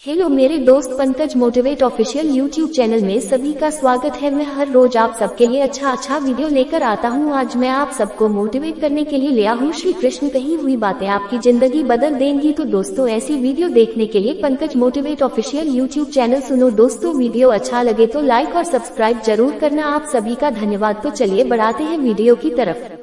Hello मेरे दोस्त Pankaj motivate official YouTube channel में सभी का स्वागत है। मैं हर रोज आप सबके लिए अच्छा वीडियो लेकर आता हूं। आज मैं आप सबको मोटिवेट करने के लिए लिया हूं श्री कृष्ण कही हुई बातें आपकी जिंदगी बदल देंगी। तो दोस्तों ऐसी वीडियो देखने के लिए Pankaj motivate official YouTube channel सुनो। दोस्तों वीडियो अच्छा लगे तो लाइक और सब्सक्राइब जरूर करना। आप सभी का धन्यवाद। तो चलिए बढ़ाते हैं वीडियो की तरफ।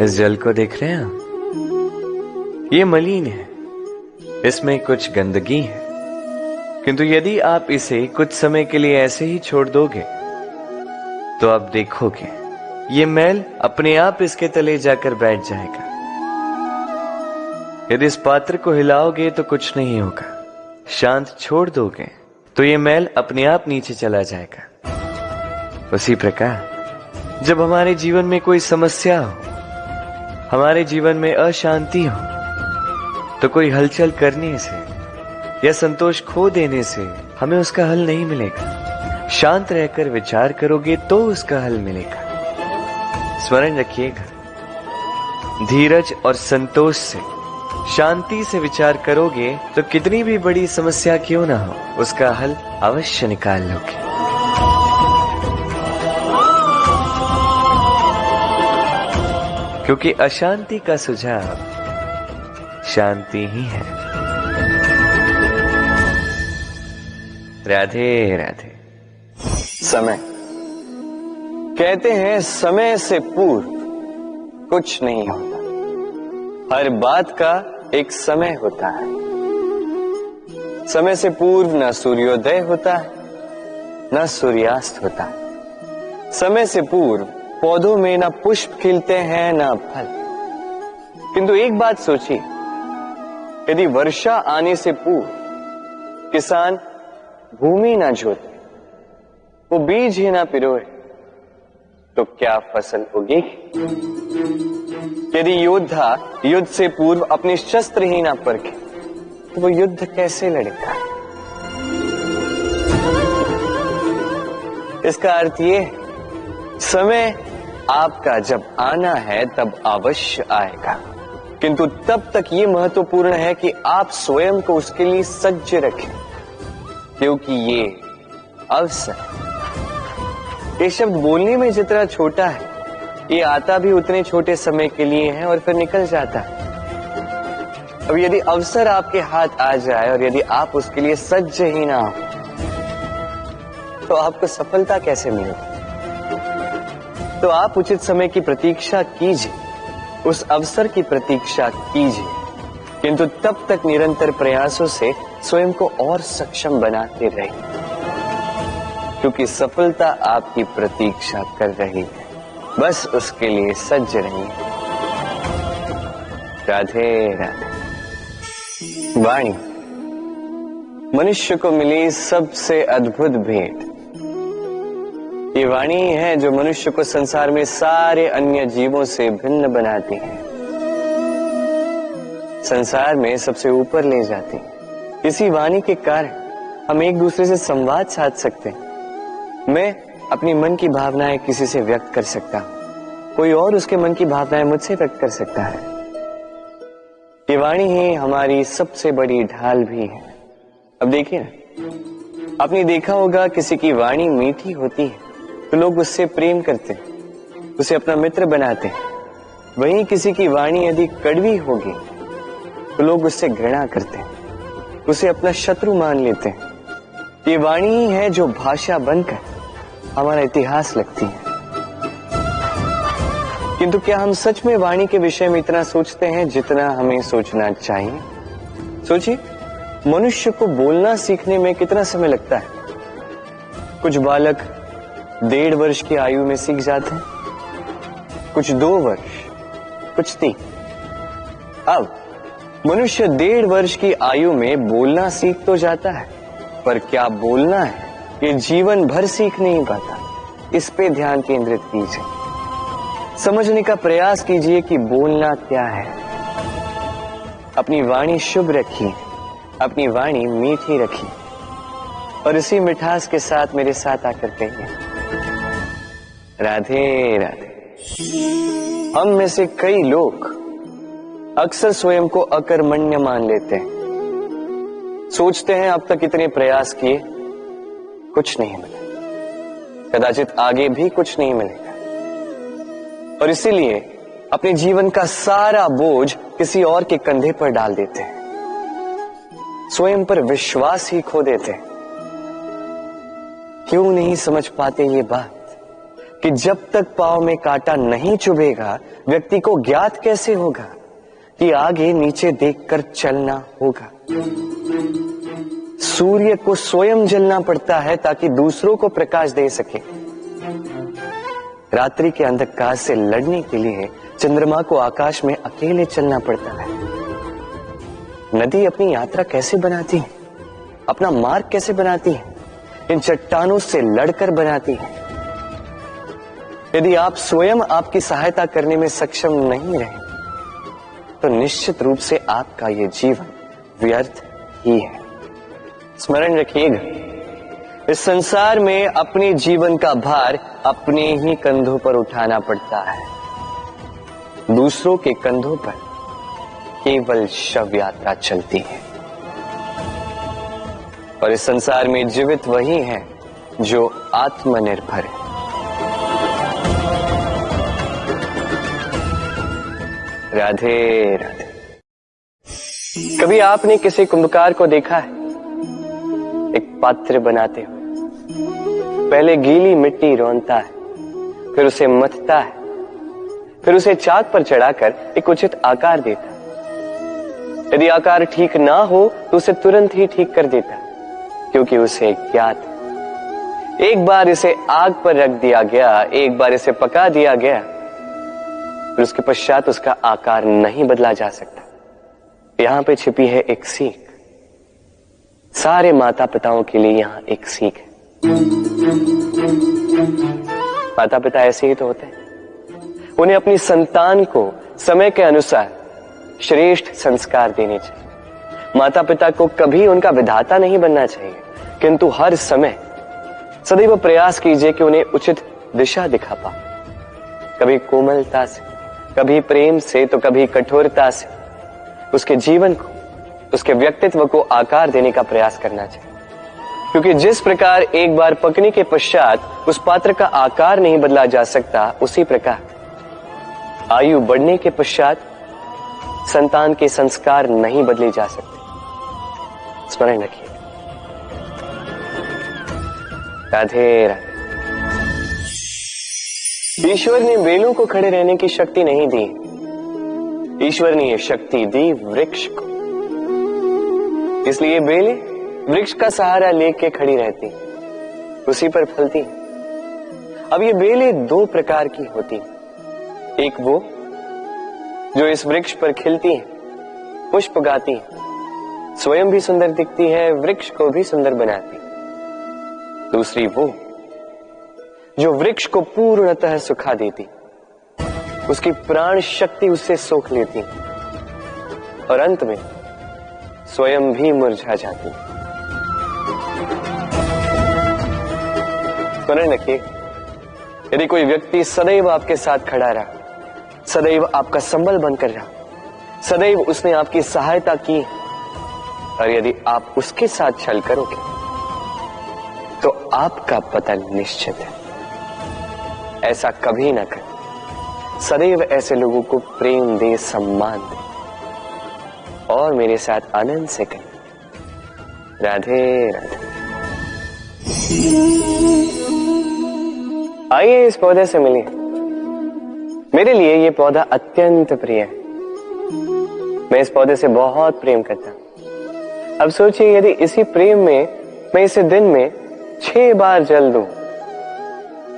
इस जल को देख रहे हैं आप? ये मलिन है, इसमें कुछ गंदगी है, किंतु यदि आप इसे कुछ समय के लिए ऐसे ही छोड़ दोगे तो आप देखोगे ये मैल अपने आप इसके तले जाकर बैठ जाएगा। यदि इस पात्र को हिलाओगे तो कुछ नहीं होगा, शांत छोड़ दोगे तो ये मैल अपने आप नीचे चला जाएगा। उसी प्रकार जब हमारे जीवन में कोई समस्या हो, हमारे जीवन में अशांति हो, तो कोई हलचल करने से या संतोष खो देने से हमें उसका हल नहीं मिलेगा। शांत रहकर विचार करोगे तो उसका हल मिलेगा। स्मरण रखिएगा, धीरज और संतोष से, शांति से विचार करोगे तो कितनी भी बड़ी समस्या क्यों ना हो, उसका हल अवश्य निकाल लोगे। क्योंकि अशांति का सुझाव शांति ही है। राधे राधे। समय कहते हैं, समय से पूर्व कुछ नहीं होता। हर बात का एक समय होता है। समय से पूर्व न सूर्योदय होता है, न सूर्यास्त होता है। समय से पूर्व पौधों में ना पुष्प खिलते हैं ना फल। किंतु एक बात सोचिए, यदि वर्षा आने से पूर्व किसान भूमि ना जोते, वो बीज ही ना पिरोए, तो क्या फसल उगेगी? यदि योद्धा युद्ध से पूर्व अपने शस्त्र ही ना परखे, तो वो युद्ध कैसे लड़ेगा? इसका अर्थ ये है, समय आपका जब आना है तब अवश्य आएगा, किंतु तब तक ये महत्वपूर्ण है कि आप स्वयं को उसके लिए सज्ज रखें, क्योंकि ये अवसर, ये शब्द बोलने में जितना छोटा है, ये आता भी उतने छोटे समय के लिए है और फिर निकल जाता है। अब यदि अवसर आपके हाथ आ जाए और यदि आप उसके लिए सज्ज ही ना हो, तो आपको सफलता कैसे मिलेगी? तो आप उचित समय की प्रतीक्षा कीजिए, उस अवसर की प्रतीक्षा कीजिए, किंतु तब तक निरंतर प्रयासों से स्वयं को और सक्षम बनाते रहिए, क्योंकि सफलता आपकी प्रतीक्षा कर रही है। बस उसके लिए सज्ज रहिए। राधे राधे। वाणी मनुष्य को मिली सबसे अद्भुत भेंट। ये वाणी है जो मनुष्य को संसार में सारे अन्य जीवों से भिन्न बनाती है, संसार में सबसे ऊपर ले जाती है। इसी वाणी के कारण हम एक दूसरे से संवाद साध सकते हैं। मैं अपनी मन की भावनाएं किसी से व्यक्त कर सकता हूं, कोई और उसके मन की भावनाएं मुझसे व्यक्त कर सकता है। ये वाणी ही हमारी सबसे बड़ी ढाल भी है। अब देखिए ना, आपने देखा होगा किसी की वाणी मीठी होती है तो लोग उससे प्रेम करते हैं, उसे अपना मित्र बनाते हैं। वहीं किसी की वाणी यदि कड़वी होगी तो लोग उससे घृणा करते हैं, उसे अपना शत्रु मान लेते हैं। ये वाणी ही है जो भाषा बनकर हमारा इतिहास लिखती है। किंतु क्या हम सच में वाणी के विषय में इतना सोचते हैं जितना हमें सोचना चाहिए? सोचिए, मनुष्य को बोलना सीखने में कितना समय लगता है। कुछ बालक 1.5 वर्ष की आयु में सीख जाते हैं, कुछ 2 वर्ष, कुछ 3। अब मनुष्य 1.5 वर्ष की आयु में बोलना सीख तो जाता है, पर क्या बोलना है ये जीवन भर सीख नहीं पाता। इस पे ध्यान केंद्रित कीजिए। समझने का प्रयास कीजिए कि बोलना क्या है। अपनी वाणी शुभ रखिए, अपनी वाणी मीठी रखिए और इसी मिठास के साथ मेरे साथ आकर कहिए, राधे राधे। हम में से कई लोग अक्सर स्वयं को अकर्मण्य मान लेते हैं। सोचते हैं अब तक इतने प्रयास किए, कुछ नहीं मिला, कदाचित आगे भी कुछ नहीं मिलेगा, और इसीलिए अपने जीवन का सारा बोझ किसी और के कंधे पर डाल देते हैं। स्वयं पर विश्वास ही खो देते हैं। क्यों नहीं समझ पाते ये बात कि जब तक पांव में कांटा नहीं चुभेगा, व्यक्ति को ज्ञात कैसे होगा कि आगे नीचे देखकर चलना होगा। सूर्य को स्वयं जलना पड़ता है ताकि दूसरों को प्रकाश दे सके। रात्रि के अंधकार से लड़ने के लिए चंद्रमा को आकाश में अकेले चलना पड़ता है। नदी अपनी यात्रा कैसे बनाती है, अपना मार्ग कैसे बनाती है, इन चट्टानों से लड़कर बनाती है। यदि आप स्वयं आपकी सहायता करने में सक्षम नहीं रहे तो निश्चित रूप से आपका यह जीवन व्यर्थ ही है। स्मरण रखिएगा, इस संसार में अपने जीवन का भार अपने ही कंधों पर उठाना पड़ता है। दूसरों के कंधों पर केवल शव यात्रा चलती है। और इस संसार में जीवित वही है जो आत्मनिर्भर है। राधे राधे। कभी आपने किसी कुंभकार को देखा है एक पात्र बनाते हुए? पहले गीली मिट्टी रौंदता है, फिर उसे मथता है, फिर उसे चाक पर चढ़ाकर एक उचित आकार देता है। यदि आकार ठीक ना हो तो उसे तुरंत ही ठीक कर देता है, क्योंकि उसे ज्ञात है। एक बार इसे आग पर रख दिया गया, एक बार इसे पका दिया गया, फिर उसके पश्चात उसका आकार नहीं बदला जा सकता। यहां पे छिपी है एक सीख। सारे माता पिताओं के लिए यहां एक सीख है। माता पिता ऐसे ही तो होते हैं। उन्हें अपनी संतान को समय के अनुसार श्रेष्ठ संस्कार देने चाहिए। माता पिता को कभी उनका विधाता नहीं बनना चाहिए, किंतु हर समय सदैव प्रयास कीजिए कि उन्हें उचित दिशा दिखा पाओ। कभी कोमलता से, कभी प्रेम से, तो कभी कठोरता से उसके जीवन को, उसके व्यक्तित्व को आकार देने का प्रयास करना चाहिए। क्योंकि जिस प्रकार एक बार पकने के पश्चात उस पात्र का आकार नहीं बदला जा सकता, उसी प्रकार आयु बढ़ने के पश्चात संतान के संस्कार नहीं बदले जा सकते। स्मरण रखिए। राधे राधे। ईश्वर ने बेलों को खड़े रहने की शक्ति नहीं दी, ईश्वर ने यह शक्ति दी वृक्ष को। इसलिए बेलें वृक्ष का सहारा लेके खड़ी रहती, उसी पर फलती। अब ये बेलें दो प्रकार की होती, एक वो जो इस वृक्ष पर खिलती है, पुष्प गाती है, स्वयं भी सुंदर दिखती है, वृक्ष को भी सुंदर बनाती। दूसरी वो जो वृक्ष को पूर्णतः सुखा देती, उसकी प्राण शक्ति उससे सोख लेती और अंत में स्वयं भी मुरझा जाती। स्मरण रखिए, यदि कोई व्यक्ति सदैव आपके साथ खड़ा रहा, सदैव आपका संबल बनकर रहा, सदैव उसने आपकी सहायता की, और यदि आप उसके साथ छल करोगे तो आपका पतन निश्चित है। ऐसा कभी ना करें। सदैव ऐसे लोगों को प्रेम दे, सम्मान दे और मेरे साथ आनंद से कहें, राधे राधे। आइए इस पौधे से मिलिए। मेरे लिए ये पौधा अत्यंत प्रिय है। मैं इस पौधे से बहुत प्रेम करता हूं। अब सोचिए, यदि इसी प्रेम में मैं इसे दिन में 6 बार जल दूं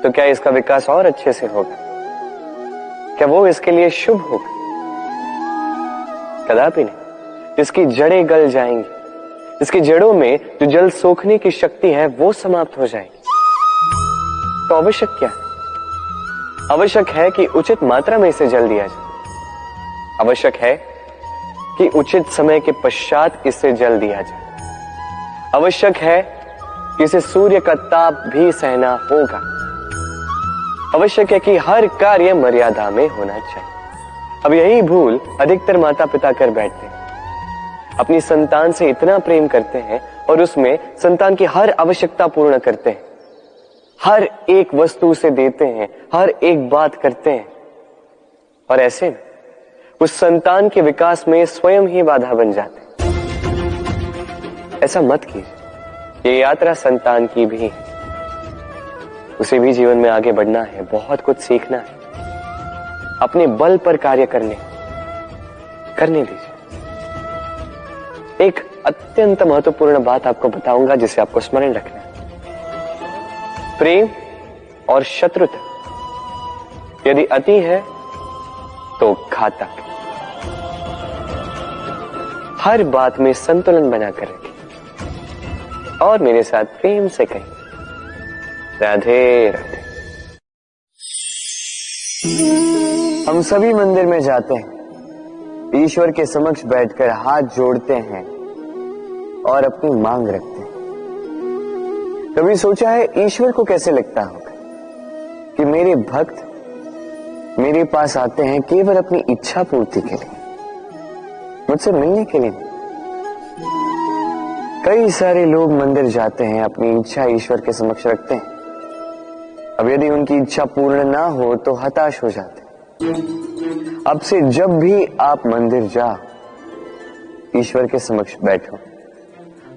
तो क्या इसका विकास और अच्छे से होगा? क्या वो इसके लिए शुभ होगा? कदापि नहीं। इसकी जड़ें गल जाएंगी, इसकी जड़ों में जो जल सोखने की शक्ति है वो समाप्त हो जाएगी। तो आवश्यक क्या है? आवश्यक है कि उचित मात्रा में इसे जल दिया जाए। आवश्यक है कि उचित समय के पश्चात इसे जल दिया जाए। आवश्यक है कि इसे सूर्य का ताप भी सहना होगा। आवश्यक है कि हर कार्य मर्यादा में होना चाहिए। अब यही भूल अधिकतर माता पिता कर बैठते हैं। अपनी संतान से इतना प्रेम करते हैं और उसमें संतान की हर आवश्यकता पूर्ण करते हैं, हर एक वस्तु उसे देते हैं, हर एक बात करते हैं, और ऐसे में उस संतान के विकास में स्वयं ही बाधा बन जाते हैं। ऐसा मत कीजिए। ये यात्रा संतान की भी है। उसे भी जीवन में आगे बढ़ना है, बहुत कुछ सीखना है, अपने बल पर कार्य करने दीजिए। एक अत्यंत महत्वपूर्ण बात आपको बताऊंगा जिसे आपको स्मरण रखना है। प्रेम और शत्रुता यदि अति है तो घातक। हर बात में संतुलन बनाकर रखें और मेरे साथ प्रेम से कहें, राधे राधे। हम सभी मंदिर में जाते हैं, ईश्वर के समक्ष बैठकर हाथ जोड़ते हैं और अपनी मांग रखते हैं। कभी सोचा है ईश्वर को कैसे लगता होगा कि मेरे भक्त मेरे पास आते हैं केवल अपनी इच्छा पूर्ति के लिए, मुझसे मिलने के लिए। कई सारे लोग मंदिर जाते हैं, अपनी इच्छा ईश्वर के समक्ष रखते हैं। अब यदि उनकी इच्छा पूर्ण ना हो तो हताश हो जाते हैं। अब से जब भी आप मंदिर जाओ, ईश्वर के समक्ष बैठो,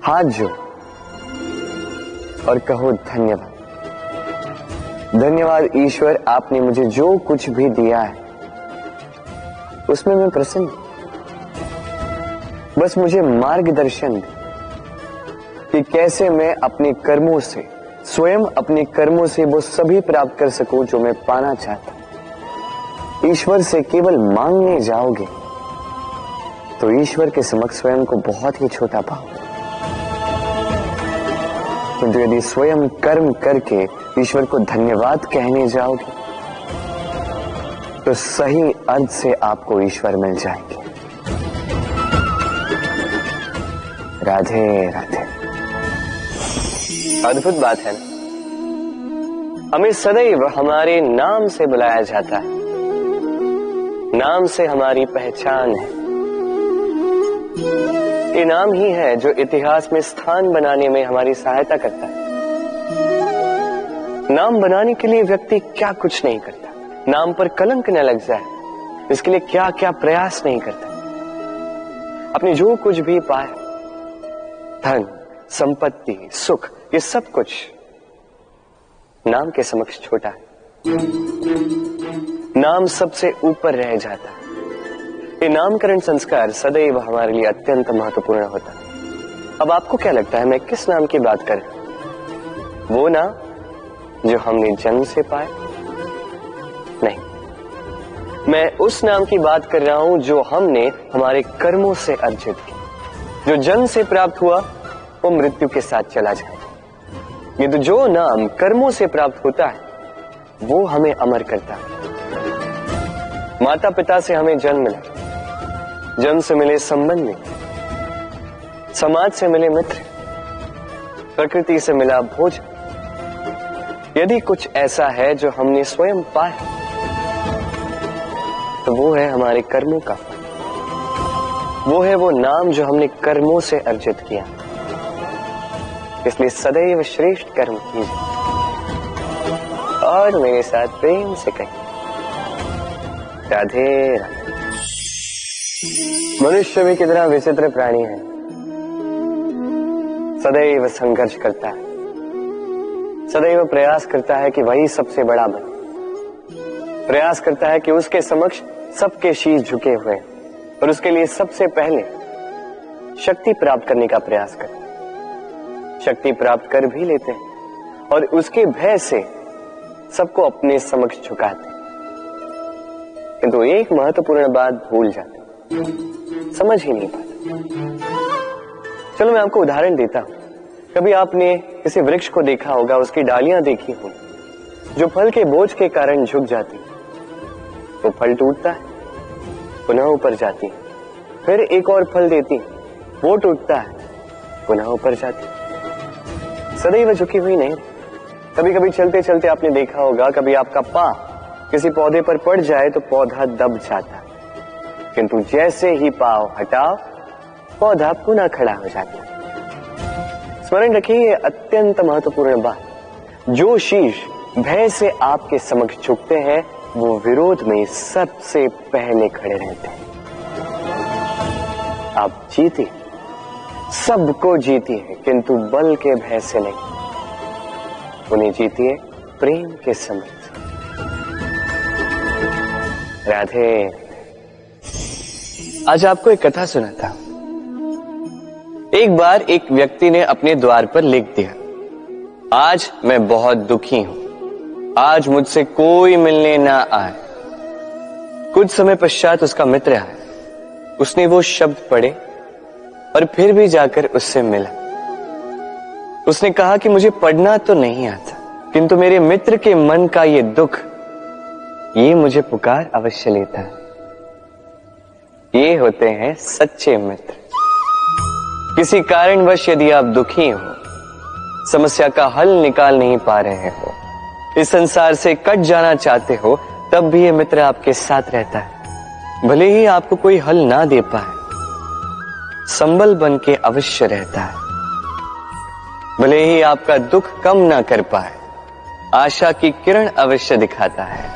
हाथ जोड़ो और कहो धन्यवाद। धन्यवाद ईश्वर, आपने मुझे जो कुछ भी दिया है उसमें मैं प्रसन्न हूं। बस मुझे मार्गदर्शन दे कि कैसे मैं अपने कर्मों से, स्वयं अपने कर्मों से वो सभी प्राप्त कर सकूं जो मैं पाना चाहता हूं। ईश्वर से केवल मांगने जाओगे तो ईश्वर के समक्ष स्वयं को बहुत ही छोटा पाओगे, किंतु यदि स्वयं कर्म करके ईश्वर को धन्यवाद कहने जाओगे तो सही अर्थ से आपको ईश्वर मिल जाएंगे। राधे राधे। अद्भुत बात है ना, हमें सदैव हमारे नाम से बुलाया जाता है। नाम से हमारी पहचान है। ये नाम ही है जो इतिहास में स्थान बनाने में हमारी सहायता करता है। नाम बनाने के लिए व्यक्ति क्या कुछ नहीं करता, नाम पर कलंक न लग जाए इसके लिए क्या क्या प्रयास नहीं करता। अपने जो कुछ भी पाया, धन, संपत्ति, सुख, ये सब कुछ नाम के समक्ष छोटा है। नाम सबसे ऊपर रह जाता है। ये नामकरण संस्कार सदैव हमारे लिए अत्यंत महत्वपूर्ण होता है। अब आपको क्या लगता है मैं किस नाम की बात कर रहा हूं? वो नाम जो हमने जन्म से पाया? नहीं, मैं उस नाम की बात कर रहा हूं जो हमने हमारे कर्मों से अर्जित किया। जो जन्म से प्राप्त हुआ वो मृत्यु के साथ चला जाएगा। ये तो जो नाम कर्मों से प्राप्त होता है वो हमें अमर करता है। माता पिता से हमें जन्म मिला, जन्म से मिले संबंध मिले, समाज से मिले मित्र, प्रकृति से मिला भोजन। यदि कुछ ऐसा है जो हमने स्वयं पाया तो वो है हमारे कर्मों का फल। वो है वो नाम जो हमने कर्मों से अर्जित किया। इसलिए सदैव श्रेष्ठ कर्म कीजिए और मेरे साथ प्रेम से कहिए, राधे राधे। मनुष्य भी कितना विचित्र प्राणी है, सदैव संघर्ष करता है, सदैव प्रयास करता है कि वही सबसे बड़ा बने, प्रयास करता है कि उसके समक्ष सबके शीश झुके हुए हैं और उसके लिए सबसे पहले शक्ति प्राप्त करने का प्रयास करता है। शक्ति प्राप्त कर भी लेते हैं और उसके भय से सबको अपने समक्ष झुकाते हैं, किंतु एक महत्वपूर्ण बात भूल जाते हैं, समझ ही नहीं पाते। चलो मैं आपको उदाहरण देता हूं। कभी आपने किसी वृक्ष को देखा होगा, उसकी डालियां देखी होंगी, जो फल के बोझ के कारण झुक जाती, वो फल टूटता है, पुनः ऊपर जाती, फिर एक और फल देती, वो टूटता है, पुनः ऊपर जाती, सदैव झुकी हुई नहीं। कभी कभी चलते चलते आपने देखा होगा, कभी आपका पांव किसी पौधे पर पड़ जाए तो पौधा दब जाता, किंतु जैसे ही पांव हटाओ पौधा पुनः खड़ा हो जाता। स्मरण रखिए, ये अत्यंत महत्वपूर्ण बात। जो शीश भय से आपके समक्ष झुकते हैं वो विरोध में सबसे पहले खड़े रहते हैं। आप जीती, सबको जीती है, किंतु बल के भय से नहीं, उन्हें जीती है प्रेम के समक्ष। राधे। आज आपको एक कथा सुनाता हूं। एक बार एक व्यक्ति ने अपने द्वार पर लिख दिया, आज मैं बहुत दुखी हूं, आज मुझसे कोई मिलने ना आए। कुछ समय पश्चात उसका मित्र आया, उसने वो शब्द पढ़े और फिर भी जाकर उससे मिला। उसने कहा कि मुझे पढ़ना तो नहीं आता, किंतु मेरे मित्र के मन का ये दुख, ये मुझे पुकार अवश्य लेता है। ये होते हैं सच्चे मित्र। किसी कारणवश यदि आप दुखी हो, समस्या का हल निकाल नहीं पा रहे हो, इस संसार से कट जाना चाहते हो, तब भी ये मित्र आपके साथ रहता है। भले ही आपको कोई हल ना दे पाए, संबल बन के अवश्य रहता है। भले ही आपका दुख कम ना कर पाए, आशा की किरण अवश्य दिखाता है।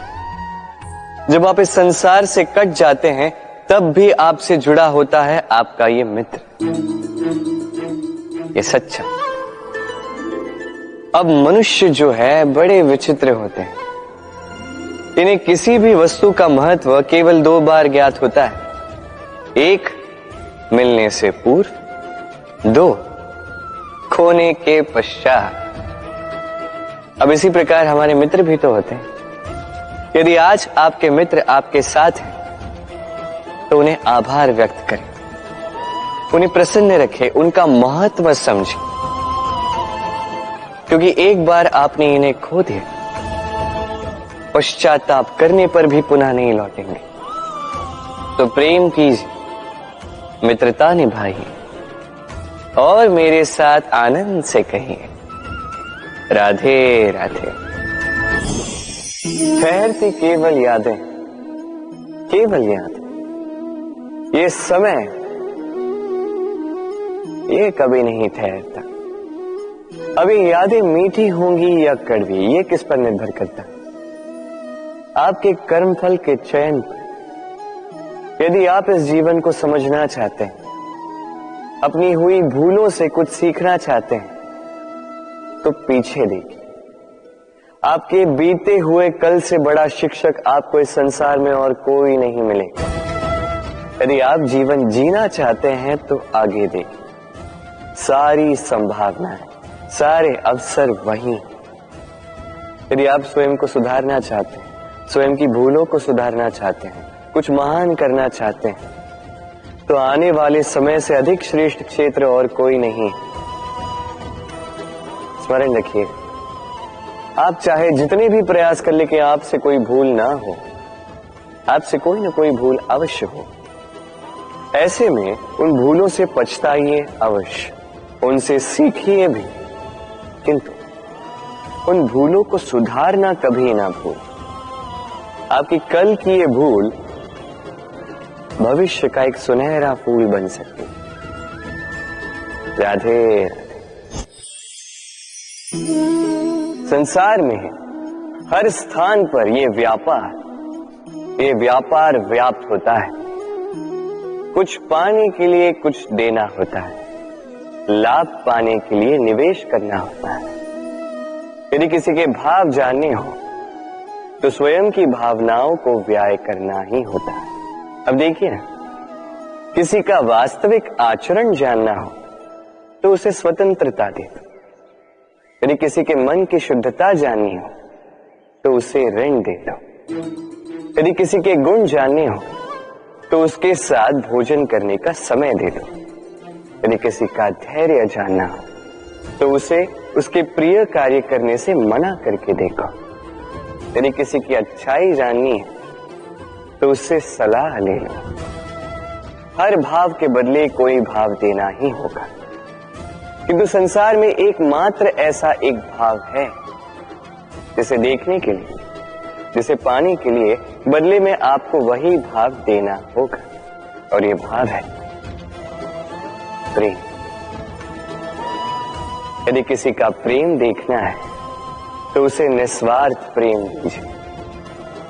जब आप इस संसार से कट जाते हैं, तब भी आपसे जुड़ा होता है आपका ये मित्र, ये सच्चा। अब मनुष्य जो है बड़े विचित्र होते हैं। इन्हें किसी भी वस्तु का महत्व केवल 2 बार ज्ञात होता है, एक मिलने से पूर्व, 2 खोने के पश्चात। अब इसी प्रकार हमारे मित्र भी तो होते हैं। यदि आज आपके मित्र आपके साथ हैं तो उन्हें आभार व्यक्त करें, उन्हें प्रसन्न रखें, उनका महत्व समझें, क्योंकि एक बार आपने इन्हें खो दिया, पश्चाताप करने पर भी पुनः नहीं लौटेंगे। तो प्रेम कीजिए, मित्रता निभाइए और मेरे साथ आनंद से कहिए, राधे राधे। ठहरती केवल यादें, केवल यादें। ये समय, ये कभी नहीं ठहरता। अभी यादें मीठी होंगी या कड़वी, ये किस पर निर्भर करता है? आपके कर्मफल के चयन पर। यदि आप इस जीवन को समझना चाहते हैं, अपनी हुई भूलों से कुछ सीखना चाहते हैं, तो पीछे देखिए। आपके बीते हुए कल से बड़ा शिक्षक आपको इस संसार में और कोई नहीं मिलेगा। यदि आप जीवन जीना चाहते हैं तो आगे देखिए। सारी संभावनाएं, सारे अवसर वहीं। यदि आप स्वयं को सुधारना चाहते हैं, स्वयं की भूलों को सुधारना चाहते हैं, कुछ महान करना चाहते हैं, तो आने वाले समय से अधिक श्रेष्ठ क्षेत्र और कोई नहीं। स्मरण रखिए, आप चाहे जितने भी प्रयास कर ले कि आपसे कोई भूल ना हो, आपसे कोई ना कोई भूल अवश्य हो। ऐसे में उन भूलों से पछताइए अवश्य, उनसे सीखिए भी, किंतु उन भूलों को सुधारना कभी ना भूल। आपकी कल की ये भूल भविष्य का एक सुनहरा फूल बन सकती है। राधे। संसार में हर स्थान पर ये व्यापार व्याप्त होता है। कुछ पाने के लिए कुछ देना होता है, लाभ पाने के लिए निवेश करना होता है। यदि किसी के भाव जानने हो तो स्वयं की भावनाओं को व्याय करना ही होता है। अब देखिए ना, किसी का वास्तविक आचरण जानना हो तो उसे स्वतंत्रता दे दो। यदि किसी के मन की शुद्धता जाननी हो तो उसे ऋण दे दो। यदि किसी के गुण जानने हो तो उसके साथ भोजन करने का समय दे दो। यदि किसी का धैर्य जानना हो तो उसे उसके प्रिय कार्य करने से मना करके देखो। यदि किसी की अच्छाई जाननी है तो उससे सलाह ले लो। हर भाव के बदले कोई भाव देना ही होगा, किंतु संसार में एकमात्र ऐसा एक भाव है जिसे देखने के लिए, जिसे पाने के लिए बदले में आपको वही भाव देना होगा, और ये भाव है प्रेम। यदि किसी का प्रेम देखना है तो उसे निस्वार्थ प्रेम दीजिए।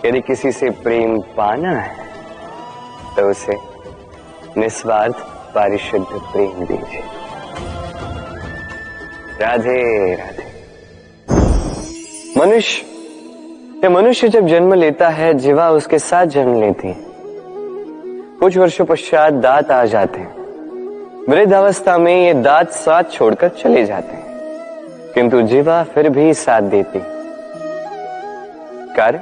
यदि किसी से प्रेम पाना है तो उसे निस्वार्थ पारिशुद्ध प्रेम दीजिए। राधे राधे। मनुष्य जब जन्म लेता है, जीवा उसके साथ जन्म लेती है। कुछ वर्षों पश्चात दांत आ जाते हैं। वृद्धावस्था में ये दांत साथ छोड़कर चले जाते हैं, किंतु जीवा फिर भी साथ देती। कारण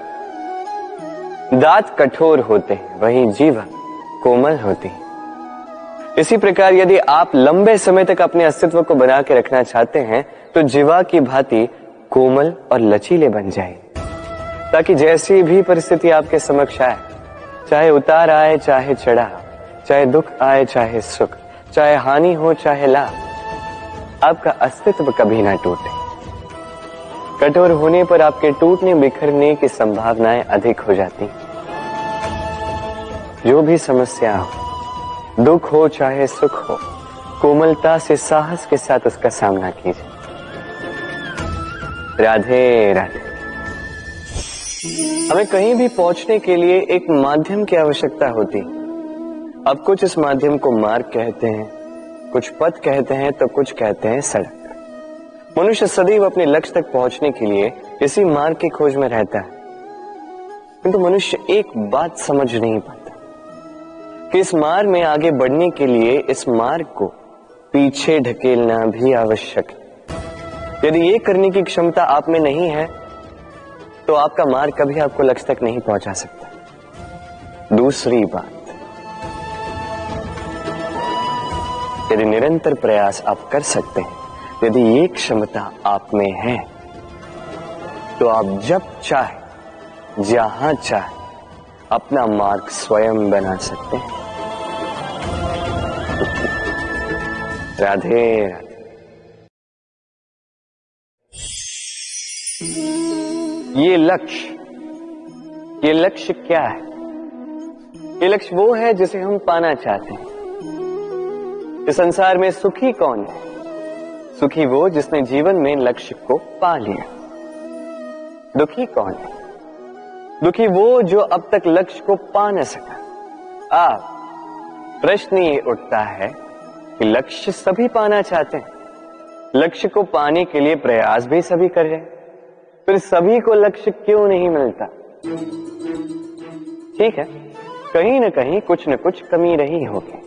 दांत कठोर होते हैं, वहीं जीवा कोमल होती है। इसी प्रकार यदि आप लंबे समय तक अपने अस्तित्व को बना के रखना चाहते हैं तो जीवा की भांति कोमल और लचीले बन जाए, ताकि जैसी भी परिस्थिति आपके समक्ष आए, चाहे उतार आए चाहे चढ़ाव, चाहे दुख आए चाहे सुख, चाहे हानि हो चाहे लाभ, आपका अस्तित्व कभी ना टूटे। कठोर होने पर आपके टूटने बिखरने की संभावनाएं अधिक हो जाती। जो भी समस्या हो, दुख हो चाहे सुख हो, कोमलता से साहस के साथ उसका सामना कीजिए। राधे राधे। हमें कहीं भी पहुंचने के लिए एक माध्यम की आवश्यकता होती। अब कुछ इस माध्यम को मार्ग कहते हैं, कुछ पथ कहते हैं, तो कुछ कहते हैं सड़क। मनुष्य सदैव अपने लक्ष्य तक पहुंचने के लिए इसी मार्ग की खोज में रहता है, किंतु मनुष्य एक बात समझ नहीं पाता कि इस मार्ग में आगे बढ़ने के लिए इस मार्ग को पीछे ढकेलना भी आवश्यक है। यदि ये करने की क्षमता आप में नहीं है तो आपका मार्ग कभी आपको लक्ष्य तक नहीं पहुंचा सकता। दूसरी बात, यदि निरंतर प्रयास आप कर सकते हैं, यदि ये क्षमता आप में है, तो आप जब चाहे जहां चाहे अपना मार्ग स्वयं बना सकते हैं। राधे राधे। ये लक्ष्य क्या है? ये लक्ष्य वो है जिसे हम पाना चाहते हैं। इस संसार में सुखी कौन है? सुखी वो जिसने जीवन में लक्ष्य को पा लिया। दुखी कौन है? दुखी वो जो अब तक लक्ष्य को पा न सका। प्रश्न ये उठता है कि लक्ष्य सभी पाना चाहते हैं, लक्ष्य को पाने के लिए प्रयास भी सभी कर रहे हैं, फिर सभी को लक्ष्य क्यों नहीं मिलता? ठीक है, कहीं न कहीं कुछ न कुछ कमी रही होगी।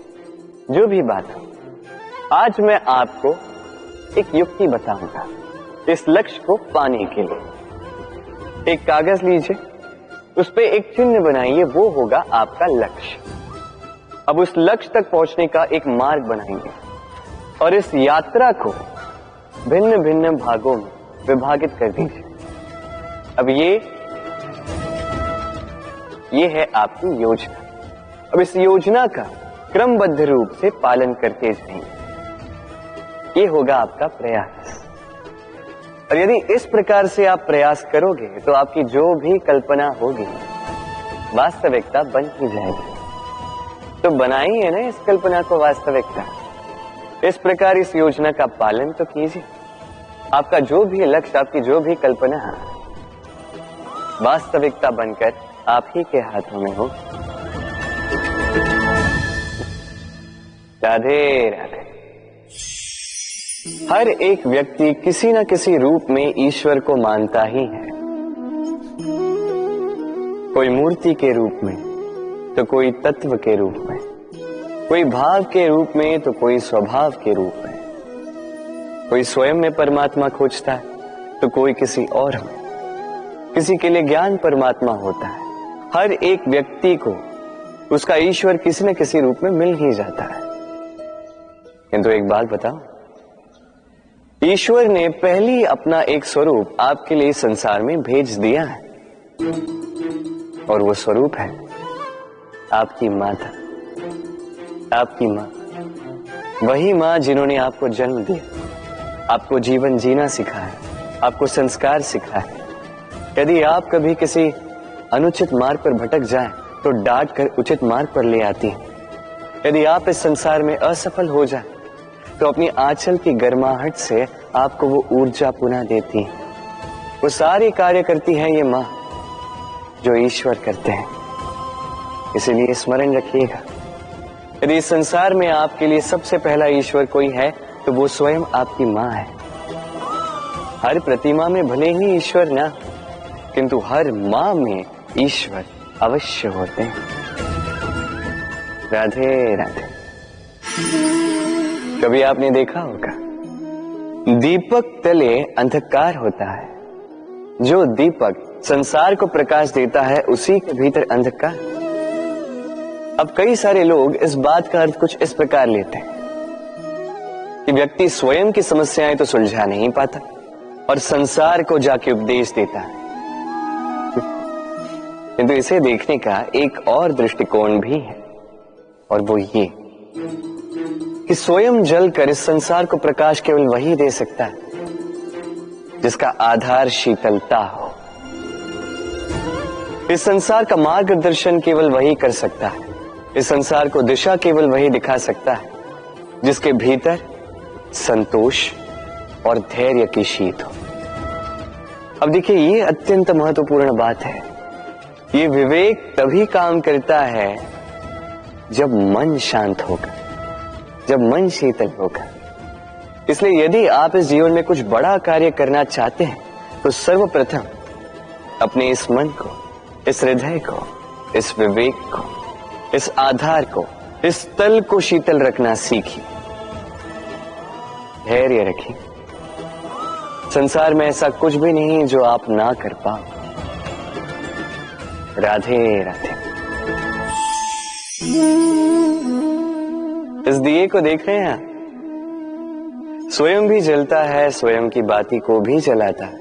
जो भी बात हो, आज मैं आपको एक युक्ति बताऊंगा इस लक्ष्य को पाने के लिए। एक कागज लीजिए, उस पे एक चिन्ह बनाइए, वो होगा आपका लक्ष्य। अब उस लक्ष्य तक पहुंचने का एक मार्ग बनाएंगे और इस यात्रा को भिन्न भिन्न भागों में विभाजित कर दीजिए। अब ये है आपकी योजना। अब इस योजना का क्रमबद्ध रूप से पालन करते जाएंगे। ये होगा आपका प्रयास। और यदि इस प्रकार से आप प्रयास करोगे तो आपकी जो भी कल्पना होगी वास्तविकता बन ही जाएगी। तो बनाइए ना इस कल्पना को वास्तविकता। इस प्रकार इस योजना का पालन तो कीजिए। आपका जो भी लक्ष्य, आपकी जो भी कल्पना है, वास्तविकता बनकर आप ही के हाथों में हो। राधे राधे। हर एक व्यक्ति किसी न किसी रूप में ईश्वर को मानता ही है। कोई मूर्ति के रूप में, तो कोई तत्व के रूप में, कोई भाव के रूप में, तो कोई स्वभाव के रूप में। कोई स्वयं में परमात्मा खोजता है तो कोई किसी और में। किसी के लिए ज्ञान परमात्मा होता है। हर एक व्यक्ति को उसका ईश्वर किसी न किसी रूप में मिल ही जाता है। किंतु एक बात बताओ, ईश्वर ने पहली अपना एक स्वरूप आपके लिए संसार में भेज दिया है, और वो स्वरूप है आपकी माता, आपकी माँ, वही माँ जिन्होंने आपको जन्म दिया, आपको जीवन जीना सिखाया, आपको संस्कार सिखाया। यदि आप कभी किसी अनुचित मार्ग पर भटक जाएं, तो डांट कर उचित मार्ग पर ले आती हैं। यदि आप इस संसार में असफल हो जाएं, तो अपनी आंचल की गर्माहट से आपको वो ऊर्जा पुनः देती है। वो सारे कार्य करती है ये माँ जो ईश्वर करते हैं। इसीलिए स्मरण रखिएगा, यदि इस संसार में आपके लिए सबसे पहला ईश्वर कोई है तो वो स्वयं आपकी माँ है। हर प्रतिमा में भले ही ईश्वर ना, किंतु हर माँ में ईश्वर अवश्य होते हैं। राधे राधे। कभी आपने देखा होगा, दीपक तले अंधकार होता है, जो दीपक संसार को प्रकाश देता है उसी के भीतर अंधकार। अब कई सारे लोग इस बात का अर्थ कुछ इस प्रकार लेते हैं कि व्यक्ति स्वयं की समस्याएं तो सुलझा नहीं पाता और संसार को जाके उपदेश देता है। किंतु इसे देखने का एक और दृष्टिकोण भी है, और वो ये कि स्वयं जलकर इस संसार को प्रकाश केवल वही दे सकता है जिसका आधार शीतलता हो। इस संसार का मार्गदर्शन केवल वही कर सकता है, इस संसार को दिशा केवल वही दिखा सकता है जिसके भीतर संतोष और धैर्य की शीत हो। अब देखिए, ये अत्यंत महत्वपूर्ण बात है। ये विवेक तभी काम करता है जब मन शांत होगा, जब मन शीतल होगा। इसलिए यदि आप इस जीवन में कुछ बड़ा कार्य करना चाहते हैं तो सर्वप्रथम अपने इस मन को, इस हृदय को, इस विवेक को, इस आधार को, इस तल को शीतल रखना सीखिए। धैर्य रखिए। संसार में ऐसा कुछ भी नहीं जो आप ना कर पाओ। राधे राधे। इस दिए को देख रहे हैं, स्वयं भी जलता है, स्वयं की बाती को भी जलाता है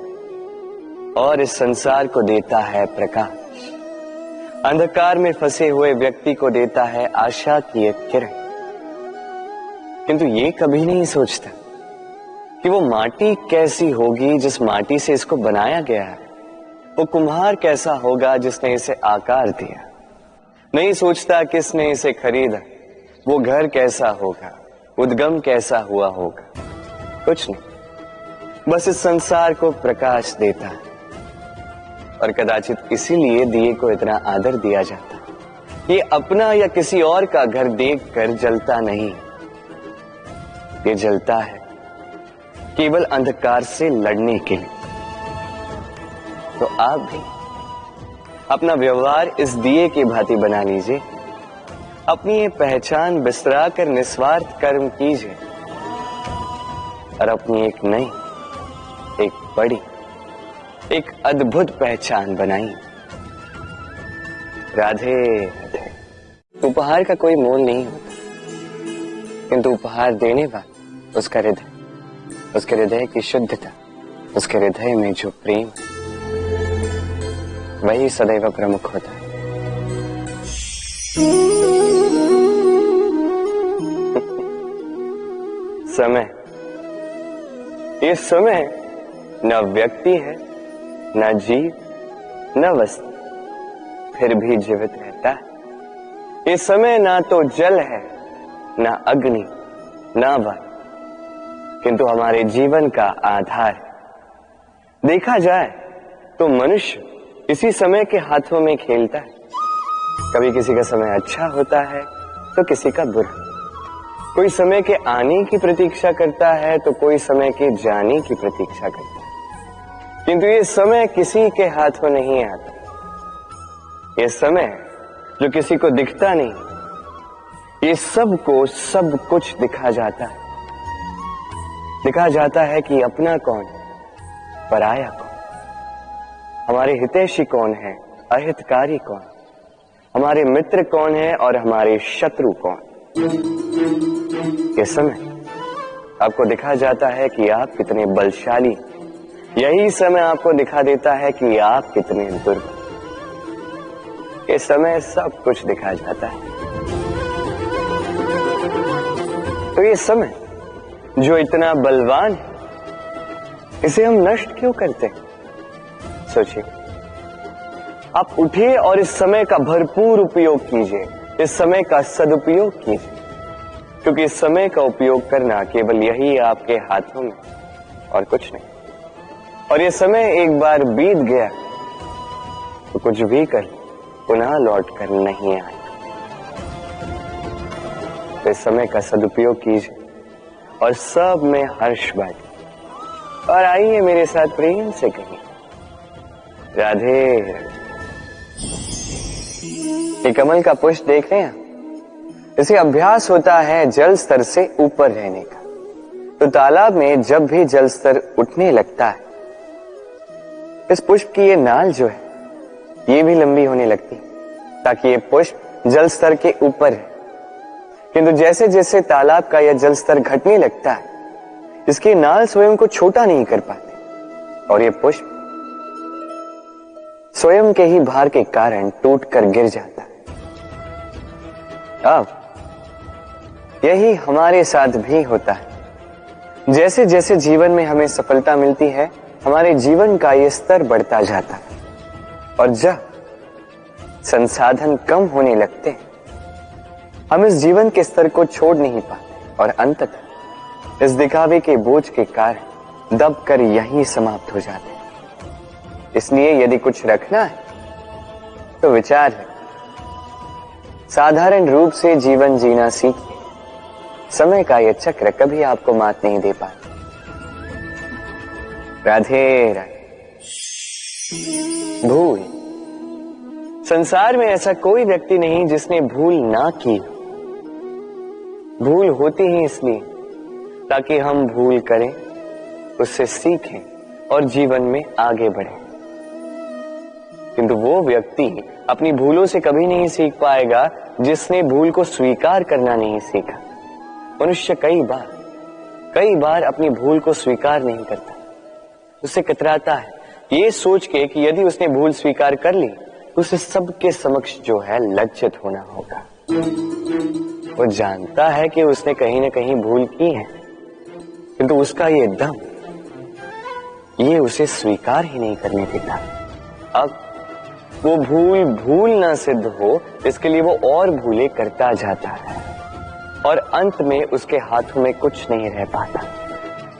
और इस संसार को देता है प्रकाश। अंधकार में फंसे हुए व्यक्ति को देता है आशा की एक किरण। किंतु ये कभी नहीं सोचता कि वो माटी कैसी होगी जिस माटी से इसको बनाया गया है, वो कुम्हार कैसा होगा जिसने इसे आकार दिया। नहीं सोचता किसने इसे खरीदा, वो घर कैसा होगा, उद्गम कैसा हुआ होगा। कुछ नहीं, बस इस संसार को प्रकाश देता है। और कदाचित इसीलिए दिए को इतना आदर दिया जाता है। ये अपना या किसी और का घर देखकर जलता नहीं, ये जलता है केवल अंधकार से लड़ने के लिए। तो आप भी अपना व्यवहार इस दिए की भांति बना लीजिए। अपनी ये पहचान बिसरा कर निस्वार्थ कर्म कीजिए और अपनी एक नई, एक बड़ी, एक अद्भुत पहचान बनाइए। राधे राधे। उपहार का कोई मोल नहीं होता, किंतु उपहार देने वाला उसका हृदय, उसके हृदय की शुद्धता, उसके हृदय में जो प्रेम, वही सदैव प्रमुख होता है। समय, ये समय न व्यक्ति है, न जीव, न वस्तु, फिर भी जीवित रहता है। ये समय ना तो जल है, ना अग्नि, ना वायु, किंतु हमारे जीवन का आधार है। देखा जाए तो मनुष्य इसी समय के हाथों में खेलता है। कभी किसी का समय अच्छा होता है तो किसी का बुरा। कोई समय के आने की प्रतीक्षा करता है तो कोई समय के जाने की प्रतीक्षा करता है, किंतु ये समय किसी के हाथों नहीं आता। ये समय जो किसी को दिखता नहीं, ये सबको सब कुछ दिखा जाता है। दिखा जाता है कि अपना कौन, पराया कौन, हमारे हितैषी कौन है, अहितकारी कौन, हमारे मित्र कौन है और हमारे शत्रु कौन। ये समय आपको दिखा जाता है कि आप कितने बलशाली, यही समय आपको दिखा देता है कि आप कितने दुर्बल। कि समय सब कुछ दिखा जाता है। तो ये समय जो इतना बलवान है, इसे हम नष्ट क्यों करते हैं? सोचिए, आप उठिए और इस समय का भरपूर उपयोग कीजिए, इस समय का सदुपयोग कीजिए, क्योंकि इस समय का उपयोग करना केवल यही आपके हाथों में, और कुछ नहीं। और ये समय एक बार बीत गया तो कुछ भी कर पुनः लौट कर नहीं आए। तो इस समय का सदुपयोग कीजिए और सब में हर्ष बांटिए। और आइए मेरे साथ प्रेम से कहिए, राधे राधे। ये कमल का पुष्प देख रहे हैं, इसे अभ्यास होता है जल स्तर से ऊपर रहने का। तो तालाब में जब भी जल स्तर उठने लगता है, इस पुष्प की ये नाल जो है ये भी लंबी होने लगती है, ताकि ये पुष्प जल स्तर के ऊपर है। किंतु जैसे जैसे तालाब का यह जल स्तर घटने लगता है, इसकी नाल स्वयं को छोटा नहीं कर पाती और ये पुष्प स्वयं के ही भार के कारण टूटकर गिर जाता है। अब यही हमारे साथ भी होता है। जैसे जैसे जीवन में हमें सफलता मिलती है, हमारे जीवन का ये स्तर बढ़ता जाता है, और जब संसाधन कम होने लगते हैं, हम इस जीवन के स्तर को छोड़ नहीं पाते और अंततः इस दिखावे के बोझ के कारण दब कर यहीं समाप्त हो जाते हैं। इसलिए यदि कुछ रखना है तो विचार है, साधारण रूप से जीवन जीना सीखिए। समय का यह चक्र कभी आपको मात नहीं दे पाता। राधे राधे। भूल, संसार में ऐसा कोई व्यक्ति नहीं जिसने भूल ना की। भूल होती ही इसलिए ताकि हम भूल करें, उससे सीखें और जीवन में आगे बढ़ें। किंतु वो व्यक्ति अपनी भूलों से कभी नहीं सीख पाएगा जिसने भूल को स्वीकार करना नहीं सीखा। मनुष्य कई बार अपनी भूल को स्वीकार नहीं करता, उससे कतराता है, ये सोच के कि यदि उसने भूल स्वीकार कर ली तो उसे सबके समक्ष जो है लज्जित होना होगा। वो जानता है कि उसने कहीं ना कहीं भूल की है, किंतु उसका ये दम ये उसे स्वीकार ही नहीं करने देता। अब वो भूल ना सिद्ध हो, इसके लिए वो और भूलें करता जाता है और अंत में उसके हाथों में कुछ नहीं रह पाता,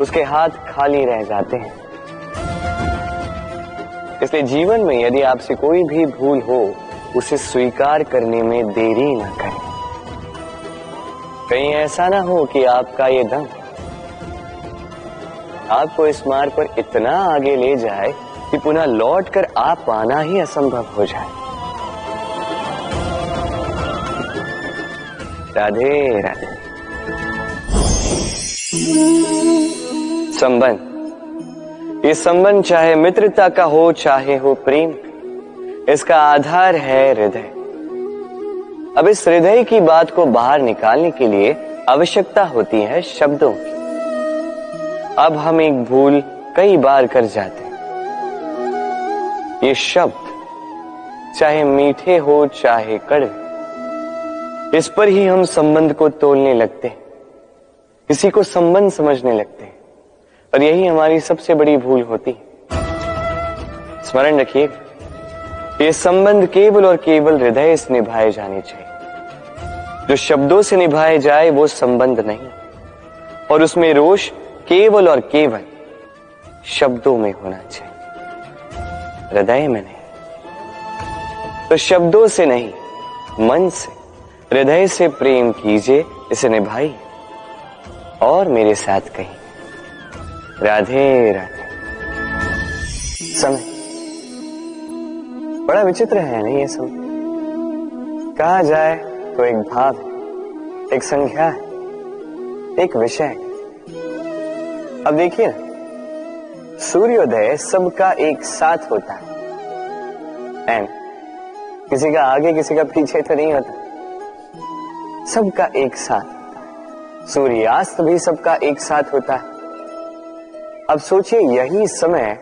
उसके हाथ खाली रह जाते हैं। इसलिए जीवन में यदि आपसे कोई भी भूल हो, उसे स्वीकार करने में देरी ना करें। कहीं ऐसा ना हो कि आपका ये दम आपको इस मार्ग पर इतना आगे ले जाए कि पुनः लौटकर आप पाना ही असंभव हो जाए। राधे राधे। संबंध, ये संबंध चाहे मित्रता का हो चाहे हो प्रेम, इसका आधार है हृदय। अब इस हृदय की बात को बाहर निकालने के लिए आवश्यकता होती है शब्दों की। अब हम एक भूल कई बार कर जाते हैं। ये शब्द चाहे मीठे हो चाहे कड़वे, इस पर ही हम संबंध को तोलने लगते हैं, किसी को संबंध समझने लगते हैं, और यही हमारी सबसे बड़ी भूल होती है। स्मरण रखिएगा, ये संबंध केवल और केवल हृदय से निभाए जाने चाहिए। जो शब्दों से निभाए जाए वो संबंध नहीं, और उसमें रोष केवल और केवल शब्दों में होना चाहिए, हृदय में नहीं। तो शब्दों से नहीं, मन से, हृदय से प्रेम कीजिए, इसे निभाइए और मेरे साथ कहिए, राधे राधे। समय बड़ा विचित्र है नहीं ये समय। कहा जाए तो एक भाव है, एक संख्या है, एक विषय है। अब देखिए ना, सूर्योदय सबका एक साथ होता है, एंड किसी का आगे किसी का पीछे तो नहीं होता, सबका एक साथ। सूर्यास्त भी सबका एक साथ होता है। अब सोचिए, यही समय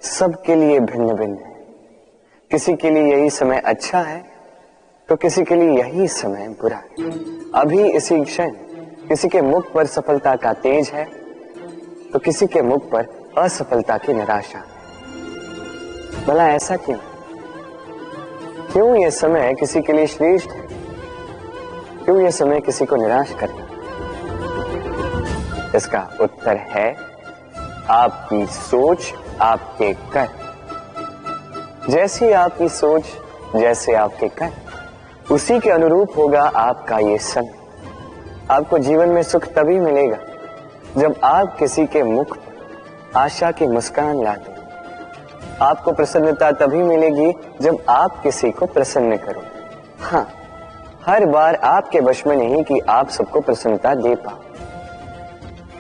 सबके लिए भिन्न भिन्न है, किसी के लिए यही समय अच्छा है तो किसी के लिए यही समय बुरा है। अभी इसी क्षण किसी के मुख पर सफलता का तेज है तो किसी के मुख पर असफलता की निराशा है। भला ऐसा क्यों? क्यों यह समय किसी के लिए श्रेष्ठ है, क्यों यह समय किसी को निराश करता? इसका उत्तर है आपकी सोच, आपके कर्म। जैसी आपकी सोच, जैसे आपके कर्म, उसी के अनुरूप होगा आपका ये समय। आपको जीवन में सुख तभी मिलेगा जब आप किसी के मुख पर आशा की मुस्कान लाते। आपको प्रसन्नता तभी मिलेगी जब आप किसी को प्रसन्न करो। हाँ, हर बार आपके वश में नहीं कि आप सबको प्रसन्नता दे पाओ,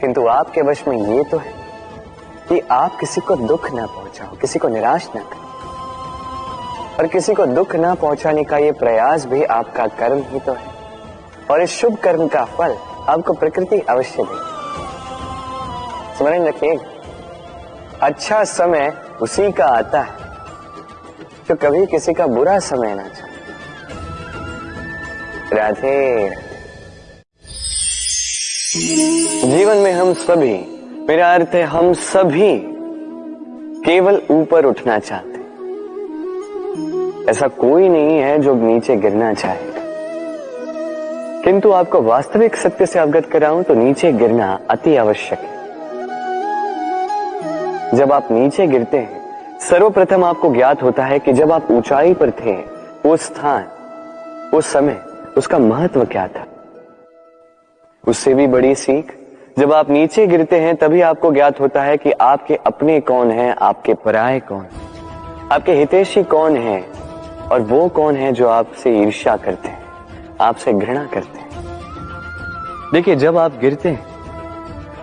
किंतु आपके वश में ये तो है कि आप किसी को दुख ना पहुंचाओ, किसी को निराश ना करो। और किसी को दुख ना पहुंचाने का ये प्रयास भी आपका कर्म ही तो है। और इस शुभ कर्म का फल आपको प्रकृति अवश्य देगी। स्मरण रखिएगा, अच्छा समय उसी का आता है जो कभी किसी का बुरा समय ना चाहे। राधे। जीवन में हम सभी, मेरा अर्थ है हम सभी, केवल ऊपर उठना चाहते। ऐसा कोई नहीं है जो नीचे गिरना चाहेगा, किंतु आपको वास्तविक सत्य से अवगत कराऊं तो नीचे गिरना अति आवश्यक है। जब आप नीचे गिरते हैं, सर्वप्रथम आपको ज्ञात होता है कि जब आप ऊंचाई पर थे, वो स्थान, उस समय, उसका महत्व क्या था। उससे भी बड़ी सीख, जब आप नीचे गिरते हैं तभी आपको ज्ञात होता है कि आपके अपने कौन हैं, आपके पराये कौन, आपके हितैषी कौन हैं और वो कौन है जो आपसे ईर्ष्या करते हैं, आपसे घृणा करते हैं। देखिए, जब आप गिरते हैं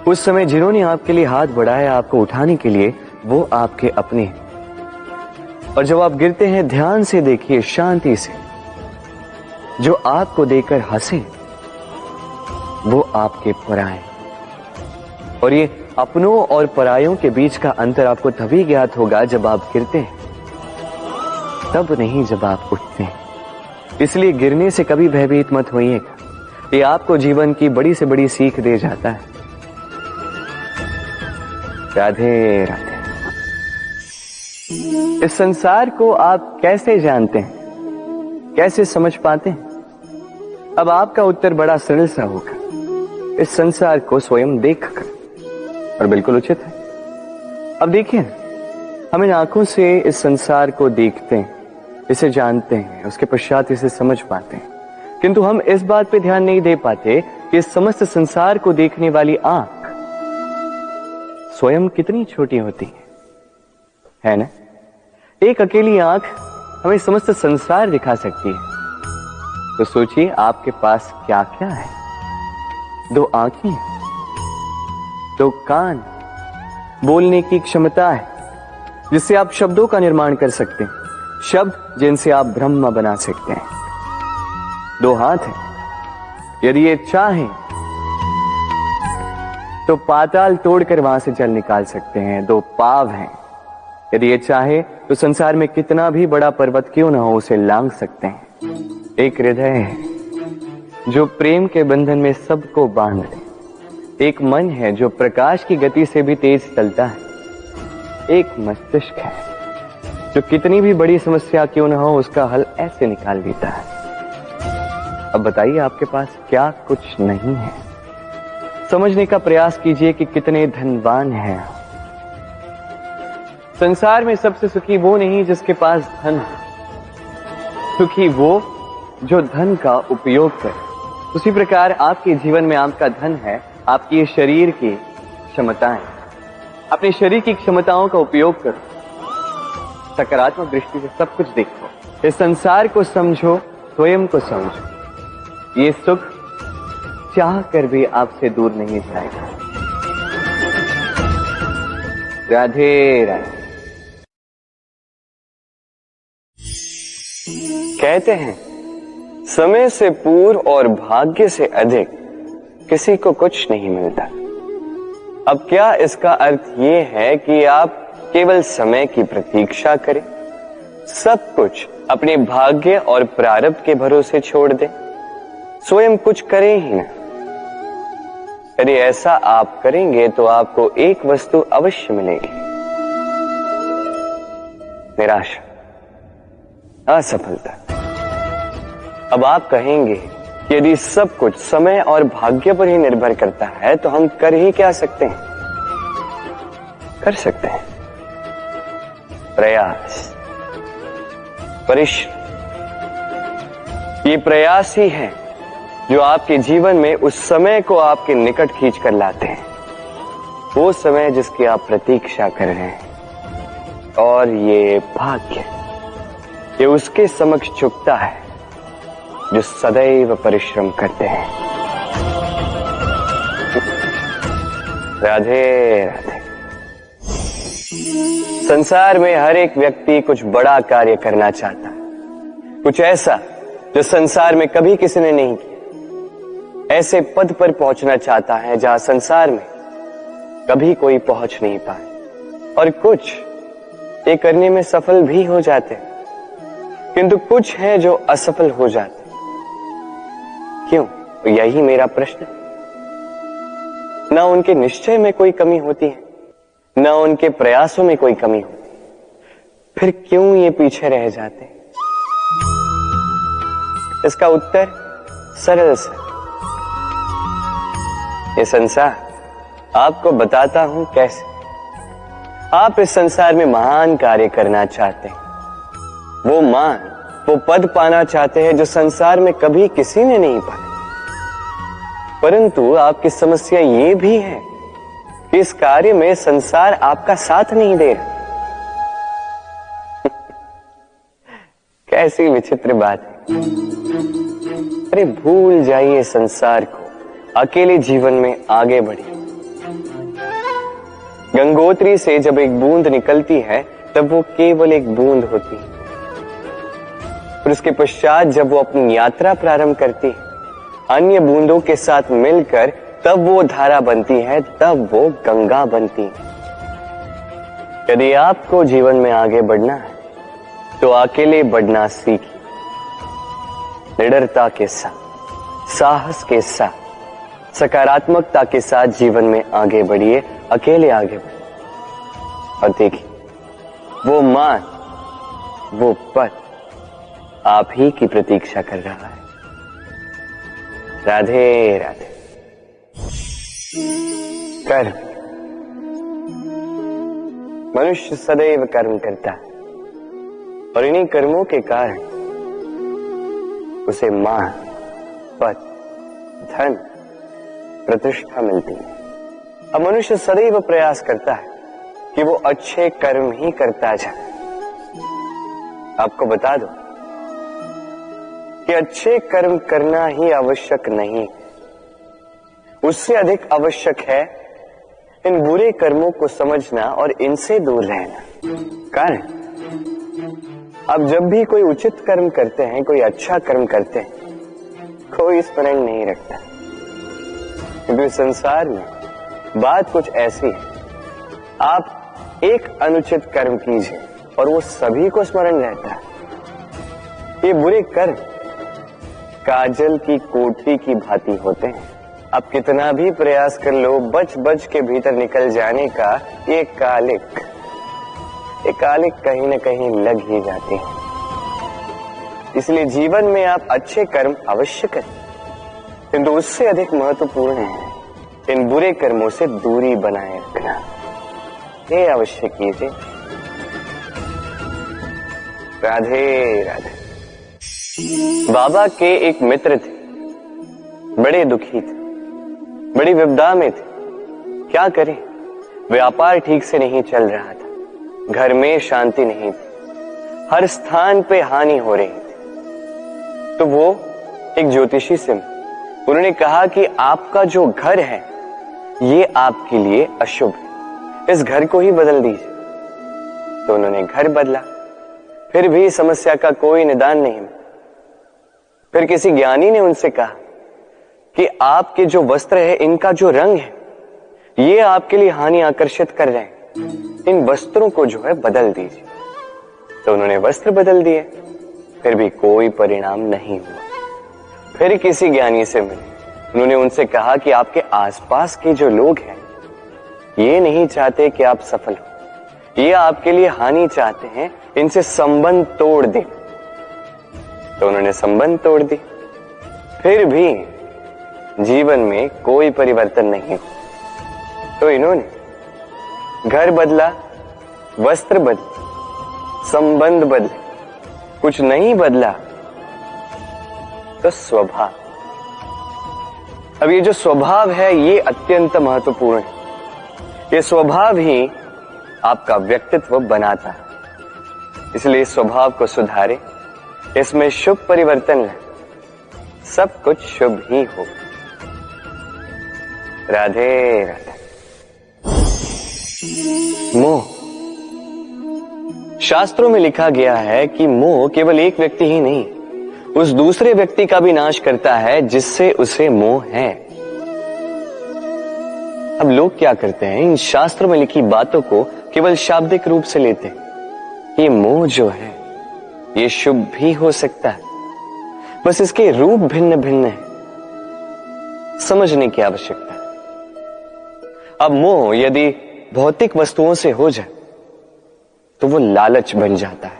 उस समय जिन्होंने आपके लिए हाथ बढ़ाया आपको उठाने के लिए, वो आपके अपने हैं। और जब आप गिरते हैं, ध्यान से देखिए, शांति से, जो आपको देकर हंसे वो आपके पराये। और ये अपनों और परायों के बीच का अंतर आपको तभी ज्ञात होगा जब आप गिरते हैं, तब नहीं जब आप उठते हैं। इसलिए गिरने से कभी भयभीत मत होइएगा, ये आपको जीवन की बड़ी से बड़ी सीख दे जाता है। राधे राधे। इस संसार को आप कैसे जानते हैं, कैसे समझ पाते हैं? अब आपका उत्तर बड़ा सरल सा होगा, इस संसार को स्वयं देखकर, और बिल्कुल उचित है। अब देखिए, हम इन आंखों से इस संसार को देखते हैं, इसे जानते हैं, उसके पश्चात इसे समझ पाते हैं, किंतु हम इस बात पे ध्यान नहीं दे पाते कि इस समस्त संसार को देखने वाली आंख स्वयं कितनी छोटी होती है ना? एक अकेली आंख हमें समस्त संसार दिखा सकती है। तो सोचिए आपके पास क्या क्या है। 2 आंखें, 2 कान, बोलने की क्षमता है जिससे आप शब्दों का निर्माण कर सकते हैं, शब्द जिनसे आप ब्रह्म बना सकते हैं। 2 हाथ हैं, यदि ये चाहें तो पाताल तोड़कर वहां से जल निकाल सकते हैं। 2 पांव हैं, यदि ये चाहे तो संसार में कितना भी बड़ा पर्वत क्यों ना हो उसे लांघ सकते हैं। एक हृदय है जो प्रेम के बंधन में सबको बांध ले। एक मन है जो प्रकाश की गति से भी तेज चलता है। एक मस्तिष्क है जो कितनी भी बड़ी समस्या क्यों ना हो उसका हल ऐसे निकाल देता है। अब बताइए, आपके पास क्या कुछ नहीं है? समझने का प्रयास कीजिए कि कितने धनवान हैं। संसार में सबसे सुखी वो नहीं जिसके पास धन है, सुखी वो जो धन का उपयोग करे। उसी प्रकार आपके जीवन में आपका धन है आपकी शरीर की क्षमताएं। अपने शरीर की क्षमताओं का उपयोग करो, सकारात्मक दृष्टि से सब कुछ देखो, इस संसार को समझो, स्वयं को समझो। ये सुख चाह कर भी आपसे दूर नहीं जाएगा। राधे राधे। कहते हैं समय से पूर्व और भाग्य से अधिक किसी को कुछ नहीं मिलता। अब क्या इसका अर्थ ये है कि आप केवल समय की प्रतीक्षा करें, सब कुछ अपने भाग्य और प्रारब्ध के भरोसे छोड़ दें, स्वयं कुछ करें ही ना। यदि ऐसा आप करेंगे तो आपको एक वस्तु अवश्य मिलेगी, निराशा, असफलता। अब आप कहेंगे कि यदि सब कुछ समय और भाग्य पर ही निर्भर करता है तो हम कर ही क्या सकते हैं? कर सकते हैं प्रयास, परिश्रम। ये प्रयास ही है जो आपके जीवन में उस समय को आपके निकट खींच कर लाते हैं, वो समय जिसकी आप प्रतीक्षा कर रहे हैं। और ये भाग्य, ये उसके समक्ष झुकता है जो सदैव परिश्रम करते हैं। राधे राधे। संसार में हर एक व्यक्ति कुछ बड़ा कार्य करना चाहता है, कुछ ऐसा जो संसार में कभी किसी ने नहीं किया। ऐसे पद पर पहुंचना चाहता है जहां संसार में कभी कोई पहुंच नहीं पाए। और कुछ ये करने में सफल भी हो जाते हैं, किंतु कुछ है जो असफल हो जाते। क्यों? यही मेरा प्रश्न। न उनके निश्चय में कोई कमी होती है, न उनके प्रयासों में कोई कमी होती, फिर क्यों ये पीछे रह जाते? इसका उत्तर सरल सा, ये संसार आपको बताता हूं कैसे। आप इस संसार में महान कार्य करना चाहते हैं, वो मान, वो पद पाना चाहते हैं जो संसार में कभी किसी ने नहीं पाया। परंतु आपकी समस्या ये भी है कि इस कार्य में संसार आपका साथ नहीं दे रहा। कैसी विचित्र बात है। अरे भूल जाइए संसार को, अकेले जीवन में आगे बढ़िए। गंगोत्री से जब एक बूंद निकलती है तब वो केवल एक बूंद होती है, और उसके पश्चात जब वो अपनी यात्रा प्रारंभ करती है अन्य बूंदों के साथ मिलकर, तब वो धारा बनती है, तब वो गंगा बनती है। यदि आपको जीवन में आगे बढ़ना है तो अकेले बढ़ना सीखिए, निडरता के साथ, साहस के साथ, सकारात्मकता के साथ जीवन में आगे बढ़िए, अकेले आगे बढ़िए। और देखिए वो मान, वो पद आप ही की प्रतीक्षा कर रहा है। राधे राधे। कर्म, मनुष्य सदैव कर्म करता है और इन्हीं कर्मों के कारण उसे मान, पद, धन, प्रतिष्ठा मिलती है। अब मनुष्य सदैव प्रयास करता है कि वो अच्छे कर्म ही करता जाए। आपको बता दो कि अच्छे कर्म करना ही आवश्यक नहीं, उससे अधिक आवश्यक है इन बुरे कर्मों को समझना और इनसे दूर रहना। कारण, अब जब भी कोई उचित कर्म करते हैं, कोई अच्छा कर्म करते हैं, कोई स्मरण नहीं रखता, क्योंकि संसार में बात कुछ ऐसी है, आप एक अनुचित कर्म कीजिए और वो सभी को स्मरण रहता है। ये बुरे कर्म काजल की कोटरी की भांति होते हैं। आप कितना भी प्रयास कर लो, बच बच के भीतर निकल जाने का ये कालिक कहीं न कहीं लग ही जाते हैं। इसलिए जीवन में आप अच्छे कर्म अवश्य करें, किंतु उससे अधिक महत्वपूर्ण है इन बुरे कर्मों से दूरी बनाए रखना। ये अवश्य कीजिए। राधे राधे। बाबा के एक मित्र थे, बड़े दुखी थे, बड़ी विपदा में थे। क्या करें, व्यापार ठीक से नहीं चल रहा था, घर में शांति नहीं थी, हर स्थान पे हानि हो रही थी। तो वो एक ज्योतिषी से उन्होंने कहा कि आपका जो घर है ये आपके लिए अशुभ है, इस घर को ही बदल दीजिए। तो उन्होंने घर बदला, फिर भी समस्या का कोई निदान नहीं। फिर किसी ज्ञानी ने उनसे कहा कि आपके जो वस्त्र है, इनका जो रंग है, ये आपके लिए हानि आकर्षित कर रहे हैं, इन वस्त्रों को जो है बदल दीजिए। तो उन्होंने वस्त्र बदल दिए, फिर भी कोई परिणाम नहीं हुआ। फिर किसी ज्ञानी से मिले, उन्होंने उनसे कहा कि आपके आसपास के जो लोग हैं ये नहीं चाहते कि आप सफल हो, ये आपके लिए हानि चाहते हैं, इनसे संबंध तोड़ दे। तो उन्होंने संबंध तोड़ दी, फिर भी जीवन में कोई परिवर्तन नहीं हुआ। तो इन्होंने घर बदला, वस्त्र बदले, संबंध बदले, कुछ नहीं बदला तो स्वभाव। अब ये जो स्वभाव है ये अत्यंत महत्वपूर्ण है। ये स्वभाव ही आपका व्यक्तित्व बनाता है। इसलिए स्वभाव को सुधारे, इसमें शुभ परिवर्तन लाए, सब कुछ शुभ ही हो। राधे राधे। मोह। शास्त्रों में लिखा गया है कि मोह केवल एक व्यक्ति ही नहीं, उस दूसरे व्यक्ति का भी नाश करता है जिससे उसे मोह है। अब लोग क्या करते हैं, इन शास्त्रों में लिखी बातों को केवल शाब्दिक रूप से लेते हैं। ये मोह जो है ये शुभ भी हो सकता है, बस इसके रूप भिन्न भिन्न है, समझने की आवश्यकता है। अब मोह यदि भौतिक वस्तुओं से हो जाए तो वो लालच बन जाता है।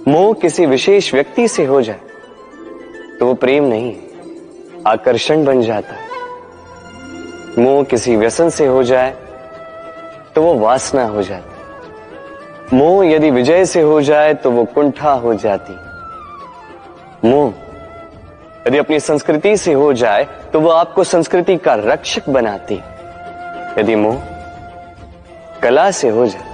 मोह किसी विशेष व्यक्ति से हो जाए तो वो प्रेम नहीं, आकर्षण बन जाता है। मोह किसी व्यसन से हो जाए तो वो वासना हो जाती। मोह यदि विजय से हो जाए तो वो कुंठा हो जाती। मोह यदि अपनी संस्कृति से हो जाए तो वो आपको संस्कृति का रक्षक बनाती। यदि मोह कला से हो जाए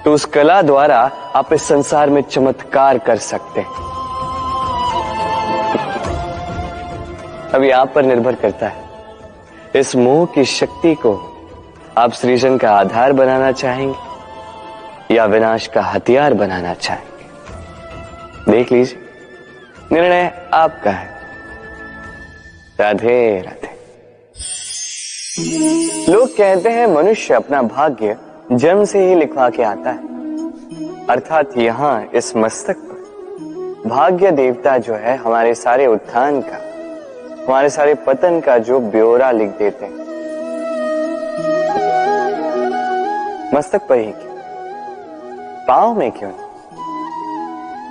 तो उस कला द्वारा आप इस संसार में चमत्कार कर सकते हैं। अब यहां पर निर्भर करता है, इस मोह की शक्ति को आप सृजन का आधार बनाना चाहेंगे या विनाश का हथियार बनाना चाहेंगे। देख लीजिए, निर्णय आपका है। राधे राधे। लोग कहते हैं मनुष्य अपना भाग्य जन्म से ही लिखवा के आता है, अर्थात यहां इस मस्तक पर भाग्य देवता जो है हमारे सारे उत्थान का, हमारे सारे पतन का जो ब्यौरा लिख देते हैं। मस्तक पर ही क्यों, पांव में क्यों?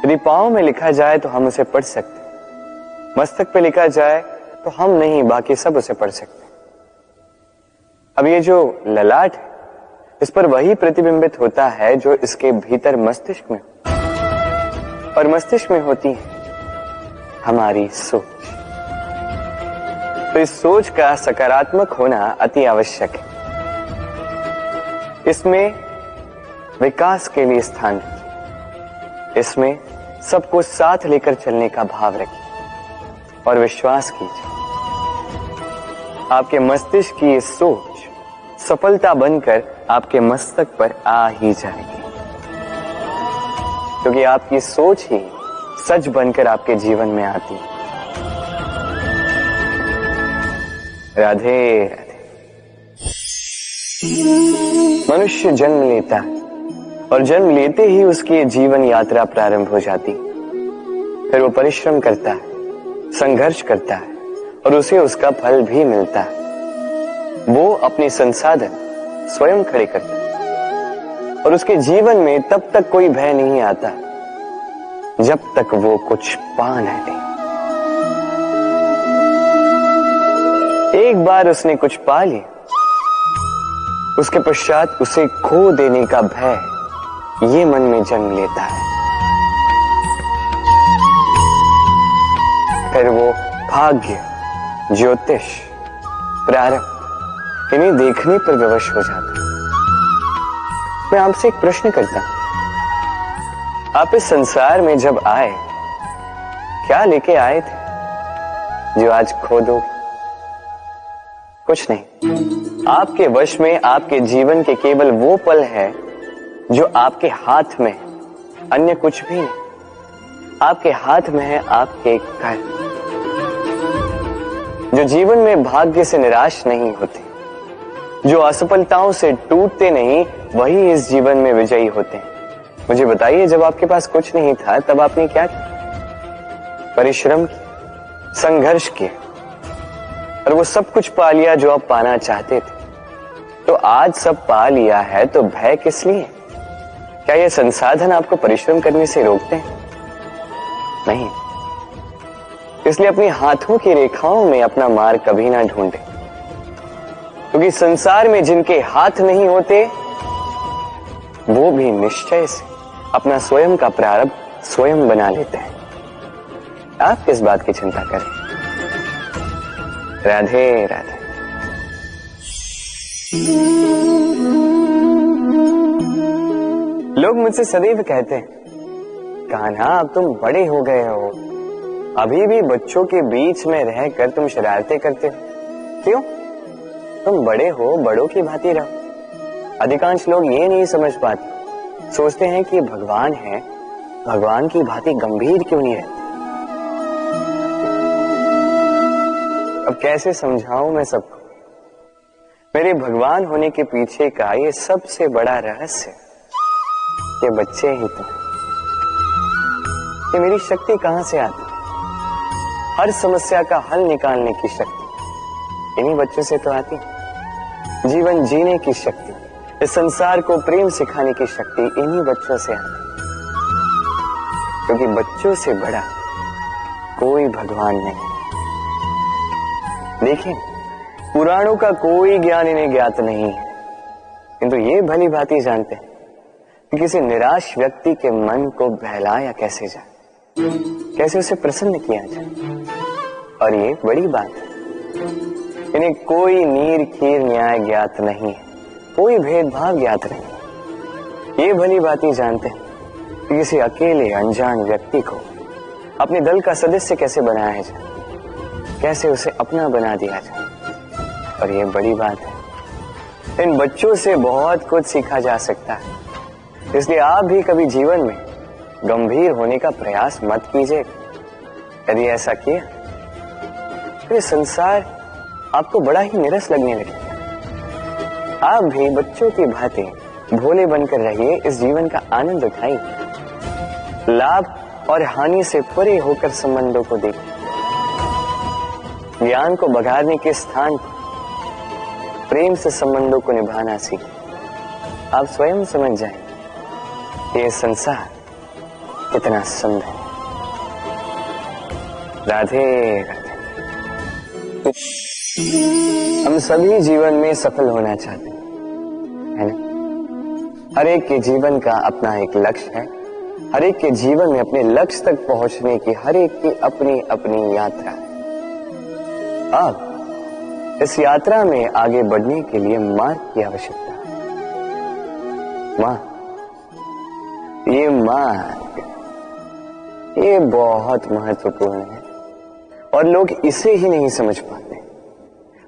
यदि पांव में लिखा जाए तो हम उसे पढ़ सकते, मस्तक पे लिखा जाए तो हम नहीं, बाकी सब उसे पढ़ सकते। अब ये जो ललाट है इस पर वही प्रतिबिंबित होता है जो इसके भीतर मस्तिष्क में, और मस्तिष्क में होती है हमारी सोच। तो इस सोच का सकारात्मक होना अति आवश्यक है। इसमें विकास के लिए स्थान रखिए, इसमें सबको साथ लेकर चलने का भाव रखिए और विश्वास कीजिए आपके मस्तिष्क की ये सोच सफलता बनकर आपके मस्तक पर आ ही जाएगी, क्योंकि आपकी सोच ही सच बनकर आपके जीवन में आती है। राधे राधे। मनुष्य जन्म लेता है और जन्म लेते ही उसकी जीवन यात्रा प्रारंभ हो जाती। फिर वो परिश्रम करता है, संघर्ष करता है और उसे उसका फल भी मिलता है। वो अपने संसाधन स्वयं खड़े करता है और उसके जीवन में तब तक कोई भय नहीं आता जब तक वो कुछ पा न ले। एक बार उसने कुछ पा लिया, उसके पश्चात उसे खो देने का भय ये मन में जन्म लेता है। फिर वो भाग्य, ज्योतिष, प्रारंभ इन्हें देखने पर विवश हो जाता है। मैं आपसे एक प्रश्न करता हूं, आप इस संसार में जब आए क्या लेके आए थे जो आज खो दोगे? कुछ नहीं। आपके वश में आपके जीवन के केवल वो पल है जो आपके हाथ में, अन्य कुछ भी नहीं। आपके हाथ में है आपके घर। जो जीवन में भाग्य से निराश नहीं होते, जो असफलताओं से टूटते नहीं, वही इस जीवन में विजयी होते हैं। मुझे बताइए, जब आपके पास कुछ नहीं था तब आपने क्या किया? परिश्रम किया, संघर्ष किया, और वो सब कुछ पा लिया जो आप पाना चाहते थे। तो आज सब पा लिया है तो भय किस लिए? क्या ये संसाधन आपको परिश्रम करने से रोकते हैं? नहीं। इसलिए अपने हाथों की रेखाओं में अपना मार्ग कभी ना ढूंढे, क्योंकि संसार में जिनके हाथ नहीं होते वो भी निश्चय से अपना स्वयं का प्रारब्ध स्वयं बना लेते हैं। आप किस बात की चिंता करें? राधे राधे। लोग मुझसे सदैव कहते हैं, कान्हा अब तुम बड़े हो गए हो, अभी भी बच्चों के बीच में रहकर तुम शरारतें करते हो, क्यों? तुम बड़े हो, बड़ों की भांति रहो। अधिकांश लोग ये नहीं समझ पाते, सोचते हैं कि भगवान है, भगवान की भांति गंभीर क्यों नहीं रहते। अब कैसे समझाऊं मैं सबको? मेरे भगवान होने के पीछे का ये सबसे बड़ा रहस्य, ये बच्चे ही तो हैं। ये मेरी शक्ति कहां से आती? हर समस्या का हल निकालने की शक्ति इन्हीं बच्चों से तो आती। जीवन जीने की शक्ति, इस संसार को प्रेम सिखाने की शक्ति इन्हीं बच्चों से आती, क्योंकि बच्चों से बड़ा कोई भगवान नहीं। देखिए, पुराणों का कोई ज्ञान इन्हें ज्ञात नहीं है, किंतु ये भली भांति जानते हैं कि किसी निराश व्यक्ति के मन को बहलाया कैसे जाए, कैसे उसे प्रसन्न किया जाए। और ये बड़ी बात है, इन्हें कोई नीर खीर न्याय ज्ञात नहीं है, कोई भेदभाव ज्ञात नहीं। ये भली भांति जानते हैं कि किसी अकेले अनजान व्यक्ति को अपने दल का सदस्य कैसे बनाया जाए, कैसे उसे अपना बना दिया जाए। और ये बड़ी बात है, इन बच्चों से बहुत कुछ सीखा जा सकता है। इसलिए आप भी कभी जीवन में गंभीर होने का प्रयास मत कीजिए। यदि ऐसा किया तो ये संसार आपको बड़ा ही निरस लगने लगेगा। आप भी बच्चों की भांति भोले बनकर रहिए, इस जीवन का आनंद उठाइए, लाभ और हानि से परे होकर संबंधों को देखिए, ज्ञान को बघारने के स्थान प्रेम से संबंधों को निभाना सीखें। आप स्वयं समझ जाएं ये संसार कितना सुंदर है। राधे राधे। हम सभी जीवन में सफल होना चाहते हैं, है ना? हर एक के जीवन का अपना एक लक्ष्य है, हर एक के जीवन में अपने लक्ष्य तक पहुंचने की हर एक की अपनी अपनी यात्रा है। अब इस यात्रा में आगे बढ़ने के लिए मार्ग की आवश्यकता है। ये मार्ग ये बहुत महत्वपूर्ण है और लोग इसे ही नहीं समझ पाते।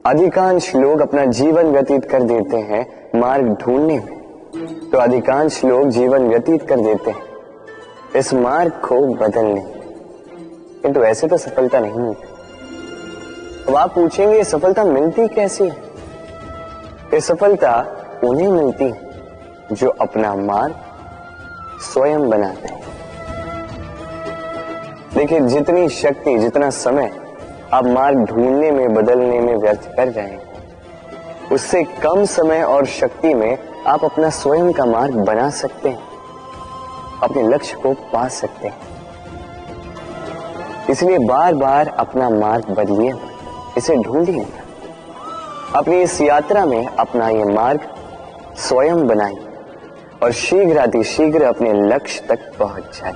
अधिकांश लोग अपना जीवन व्यतीत कर देते हैं मार्ग ढूंढने में, तो अधिकांश लोग जीवन व्यतीत कर देते हैं इस मार्ग को बदलने में, किंतु ऐसे तो सफलता नहीं मिलती। अब आप पूछेंगे ये सफलता मिलती कैसी है? ये सफलता उन्हें मिलती है जो अपना मार्ग स्वयं बनाते हैं। देखिए, जितनी शक्ति, जितना समय आप मार्ग ढूंढने में, बदलने में व्यर्थ कर रहे हैं, उससे कम समय और शक्ति में आप अपना स्वयं का मार्ग बना सकते हैं, अपने लक्ष्य को पा सकते हैं। इसलिए बार बार अपना मार्ग बदलिए, इसे ढूंढिए, अपनी इस यात्रा में अपना ये मार्ग स्वयं बनाइए और शीघ्र अपने लक्ष्य तक पहुंच जाए।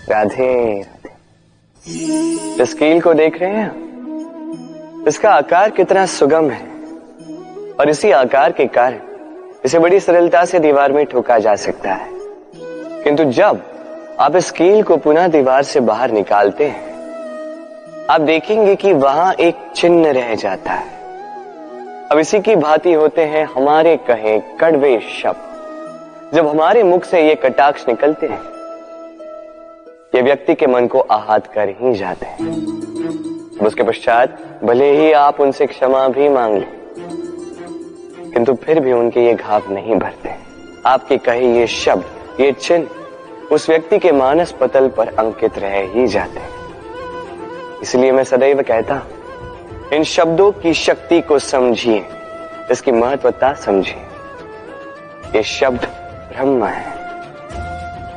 राधे राधे। इस कील को देख रहे हैं? इसका आकार कितना सुगम है और इसी आकार के कारण इसे बड़ी सरलता से दीवार में ठोका जा सकता है। किंतु जब आप इस कील को पुनः दीवार से बाहर निकालते हैं, आप देखेंगे कि वहां एक चिन्ह रह जाता है। अब इसी की भांति होते हैं हमारे कहे कड़वे शब्द। जब हमारे मुख से ये कटाक्ष निकलते हैं, ये व्यक्ति के मन को आहत कर ही जाते हैं। उसके पश्चात भले ही आप उनसे क्षमा भी मांग लें, किंतु फिर भी उनके ये घाव नहीं भरते। आपके कहे ये शब्द, ये चिन्ह उस व्यक्ति के मानस पटल पर अंकित रह ही जाते हैं। इसलिए मैं सदैव कहता हूं, इन शब्दों की शक्ति को समझिए, इसकी महत्वता समझिए। ये शब्द ब्रह्म है,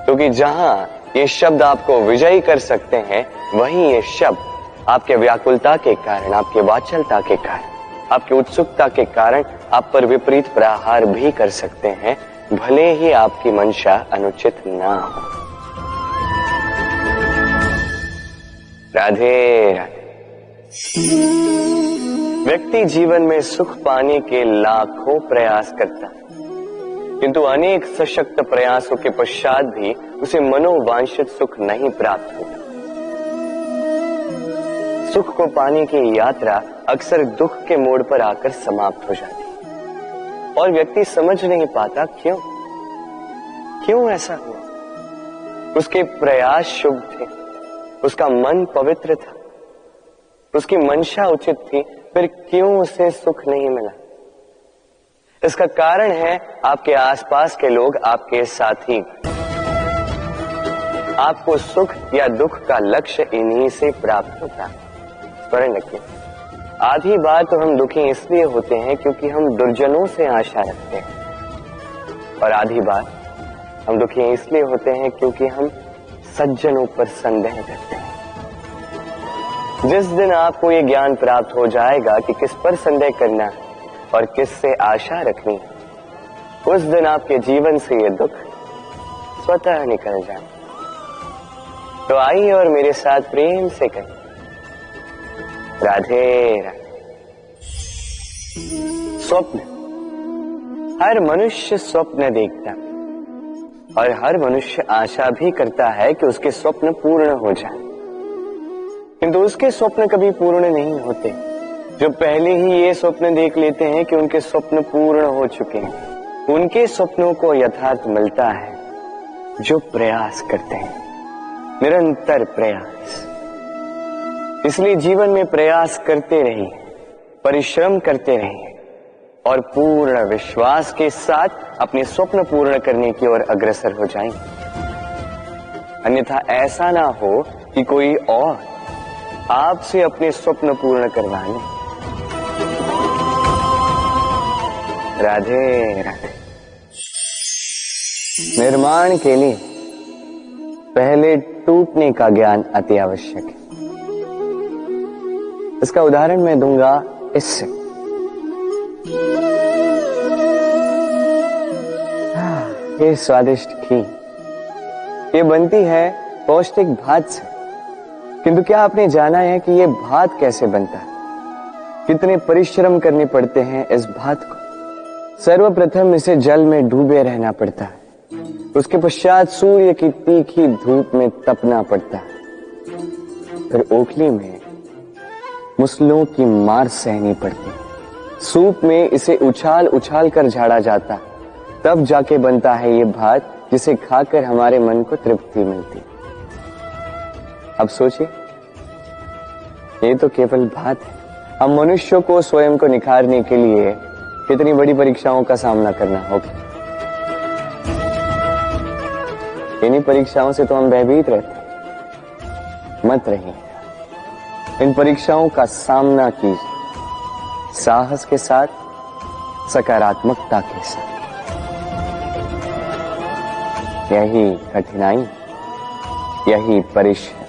क्योंकि जहां ये शब्द आपको विजयी कर सकते हैं, वहीं ये शब्द आपके व्याकुलता के कारण, आपके वाचलता के कारण, आपकी उत्सुकता के कारण आप पर विपरीत प्रहार भी कर सकते हैं, भले ही आपकी मंशा अनुचित ना हो। राधे राधे। व्यक्ति जीवन में सुख पाने के लाखों प्रयास करता है, किंतु अनेक सशक्त प्रयासों के पश्चात भी उसे मनोवांछित सुख नहीं प्राप्त होता। सुख को पाने की यात्रा अक्सर दुख के मोड़ पर आकर समाप्त हो जाती है, और व्यक्ति समझ नहीं पाता क्यों ऐसा हुआ। उसके प्रयास शुभ थे, उसका मन पवित्र था, उसकी मंशा उचित थी, फिर क्यों उसे सुख नहीं मिला? इसका कारण है आपके आसपास के लोग, आपके साथी। आपको सुख या दुख का लक्ष्य इन्हीं से प्राप्त होता है। स्मरण रखिए, आधी बार तो हम दुखी इसलिए होते हैं क्योंकि हम दुर्जनों से आशा रखते हैं, और आधी बार हम दुखी इसलिए होते हैं क्योंकि हम सज्जनों पर संदेह करते हैं। जिस दिन आपको ये ज्ञान प्राप्त हो जाएगा कि किस पर संदेह करना है और किस से आशा रखनी है, उस दिन आपके जीवन से ये दुख स्वतः निकल जाए। तो आइए और मेरे साथ प्रेम से कहें, राधे राधे। स्वप्न, हर मनुष्य स्वप्न देखता है, और हर मनुष्य आशा भी करता है कि उसके स्वप्न पूर्ण हो जाए, किंतु उसके स्वप्न कभी पूर्ण नहीं होते। जो पहले ही ये स्वप्न देख लेते हैं कि उनके स्वप्न पूर्ण हो चुके हैं, उनके स्वप्नों को यथार्थ मिलता है जो प्रयास करते हैं, निरंतर प्रयास। इसलिए जीवन में प्रयास करते रहिए, परिश्रम करते रहिए, और पूर्ण विश्वास के साथ अपने स्वप्न पूर्ण करने की ओर अग्रसर हो जाएंगे। अन्यथा ऐसा ना हो कि कोई और आपसे अपने स्वप्न पूर्ण करवा ले। राधे राधे। निर्माण के लिए पहले टूटने का ज्ञान अति आवश्यक है। इसका उदाहरण मैं दूंगा इससे। ये स्वादिष्ट खीर ये बनती है पौष्टिक भात से, किंतु क्या आपने जाना है कि ये भात कैसे बनता है? कितने परिश्रम करने पड़ते हैं इस भात को। सर्वप्रथम इसे जल में डूबे रहना पड़ता है, उसके पश्चात सूर्य की तीखी धूप में तपना पड़ता है, फिर ओखली में मुसलों की मार सहनी पड़ती है, सूप में इसे उछाल उछाल कर झाड़ा जाता है, तब जाके बनता है ये भात जिसे खाकर हमारे मन को तृप्ति मिलती है। अब सोचिए, ये तो केवल भात है। हम मनुष्यों को स्वयं को निखारने के लिए कितनी बड़ी परीक्षाओं का सामना करना होगा। इन्हीं परीक्षाओं से तो हम भयभीत रहते हैं। मत रहिए, इन परीक्षाओं का सामना कीजिए साहस के साथ, सकारात्मकता के साथ। यही कठिनाई, यही परिश्रम,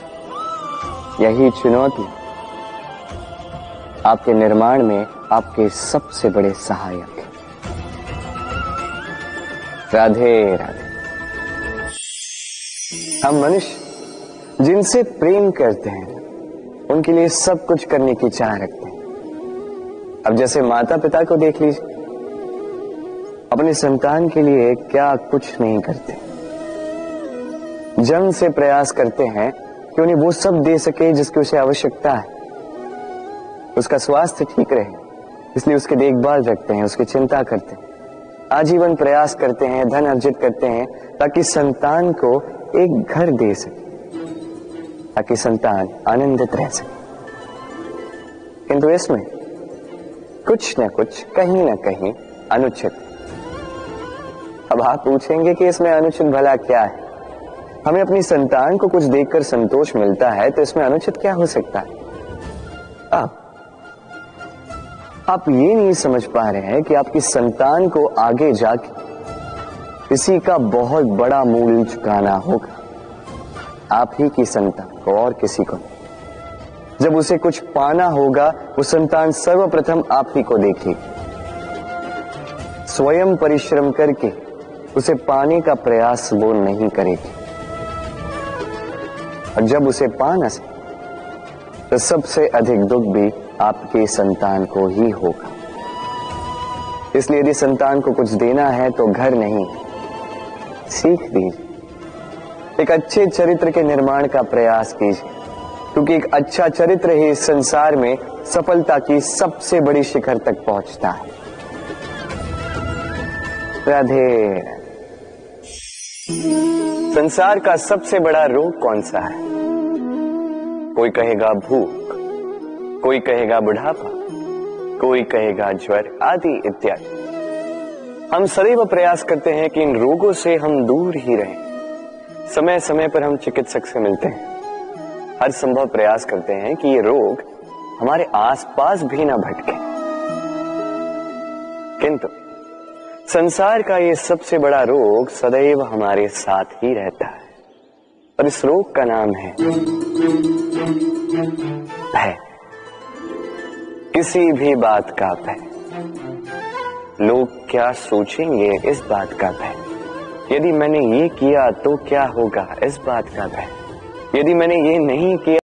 यही चुनौती आपके निर्माण में आपके सबसे बड़े सहायक हैं। राधे राधे। हम मनुष्य जिनसे प्रेम करते हैं उनके लिए सब कुछ करने की चाह रखते हैं। अब जैसे माता पिता को देख लीजिए, अपने संतान के लिए क्या कुछ नहीं करते, जन्म से प्रयास करते हैं कि उन्हें वो सब दे सके जिसकी उसे आवश्यकता है, उसका स्वास्थ्य ठीक रहे, इसलिए उसकी देखभाल रखते हैं, उसकी चिंता करते हैं, आजीवन प्रयास करते हैं, धन अर्जित करते हैं ताकि संतान को एक घर दे सके, ताकि संतान आनंदित रह सके। किंतु इसमें कुछ न कुछ, कहीं ना कहीं अनुचित। अब आप पूछेंगे कि इसमें अनुचित भला क्या है? हमें अपनी संतान को कुछ देखकर संतोष मिलता है, तो इसमें अनुचित क्या हो सकता है? आप ये नहीं समझ पा रहे हैं कि आपकी संतान को आगे जाके किसी का बहुत बड़ा मूल्य चुकाना होगा। आप ही की संतान को, और किसी को। जब उसे कुछ पाना होगा, वो संतान सर्वप्रथम आप ही को देखेगी। स्वयं परिश्रम करके उसे पाने का प्रयास वो नहीं करेगी, और जब उसे पा न सके तो सबसे अधिक दुख भी आपके संतान को ही होगा। इसलिए यदि संतान को कुछ देना है तो घर नहीं, सीख दीजिए। एक अच्छे चरित्र के निर्माण का प्रयास कीजिए, क्योंकि एक अच्छा चरित्र ही इस संसार में सफलता की सबसे बड़ी शिखर तक पहुंचता है। राधे। संसार का सबसे बड़ा रोग कौन सा है? कोई कहेगा भूख, कोई कहेगा बुढ़ापा, कोई कहेगा ज्वर आदि इत्यादि। हम सदैव प्रयास करते हैं कि इन रोगों से हम दूर ही रहें। समय समय पर हम चिकित्सक से मिलते हैं, हर संभव प्रयास करते हैं कि ये रोग हमारे आसपास भी ना भटके, किंतु संसार का ये सबसे बड़ा रोग सदैव हमारे साथ ही रहता है, और इस रोग का नाम है भय। किसी भी बात का भय। लोग क्या सोचेंगे, इस बात का भय। यदि मैंने ये किया तो क्या होगा, इस बात का भय। यदि मैंने ये नहीं किया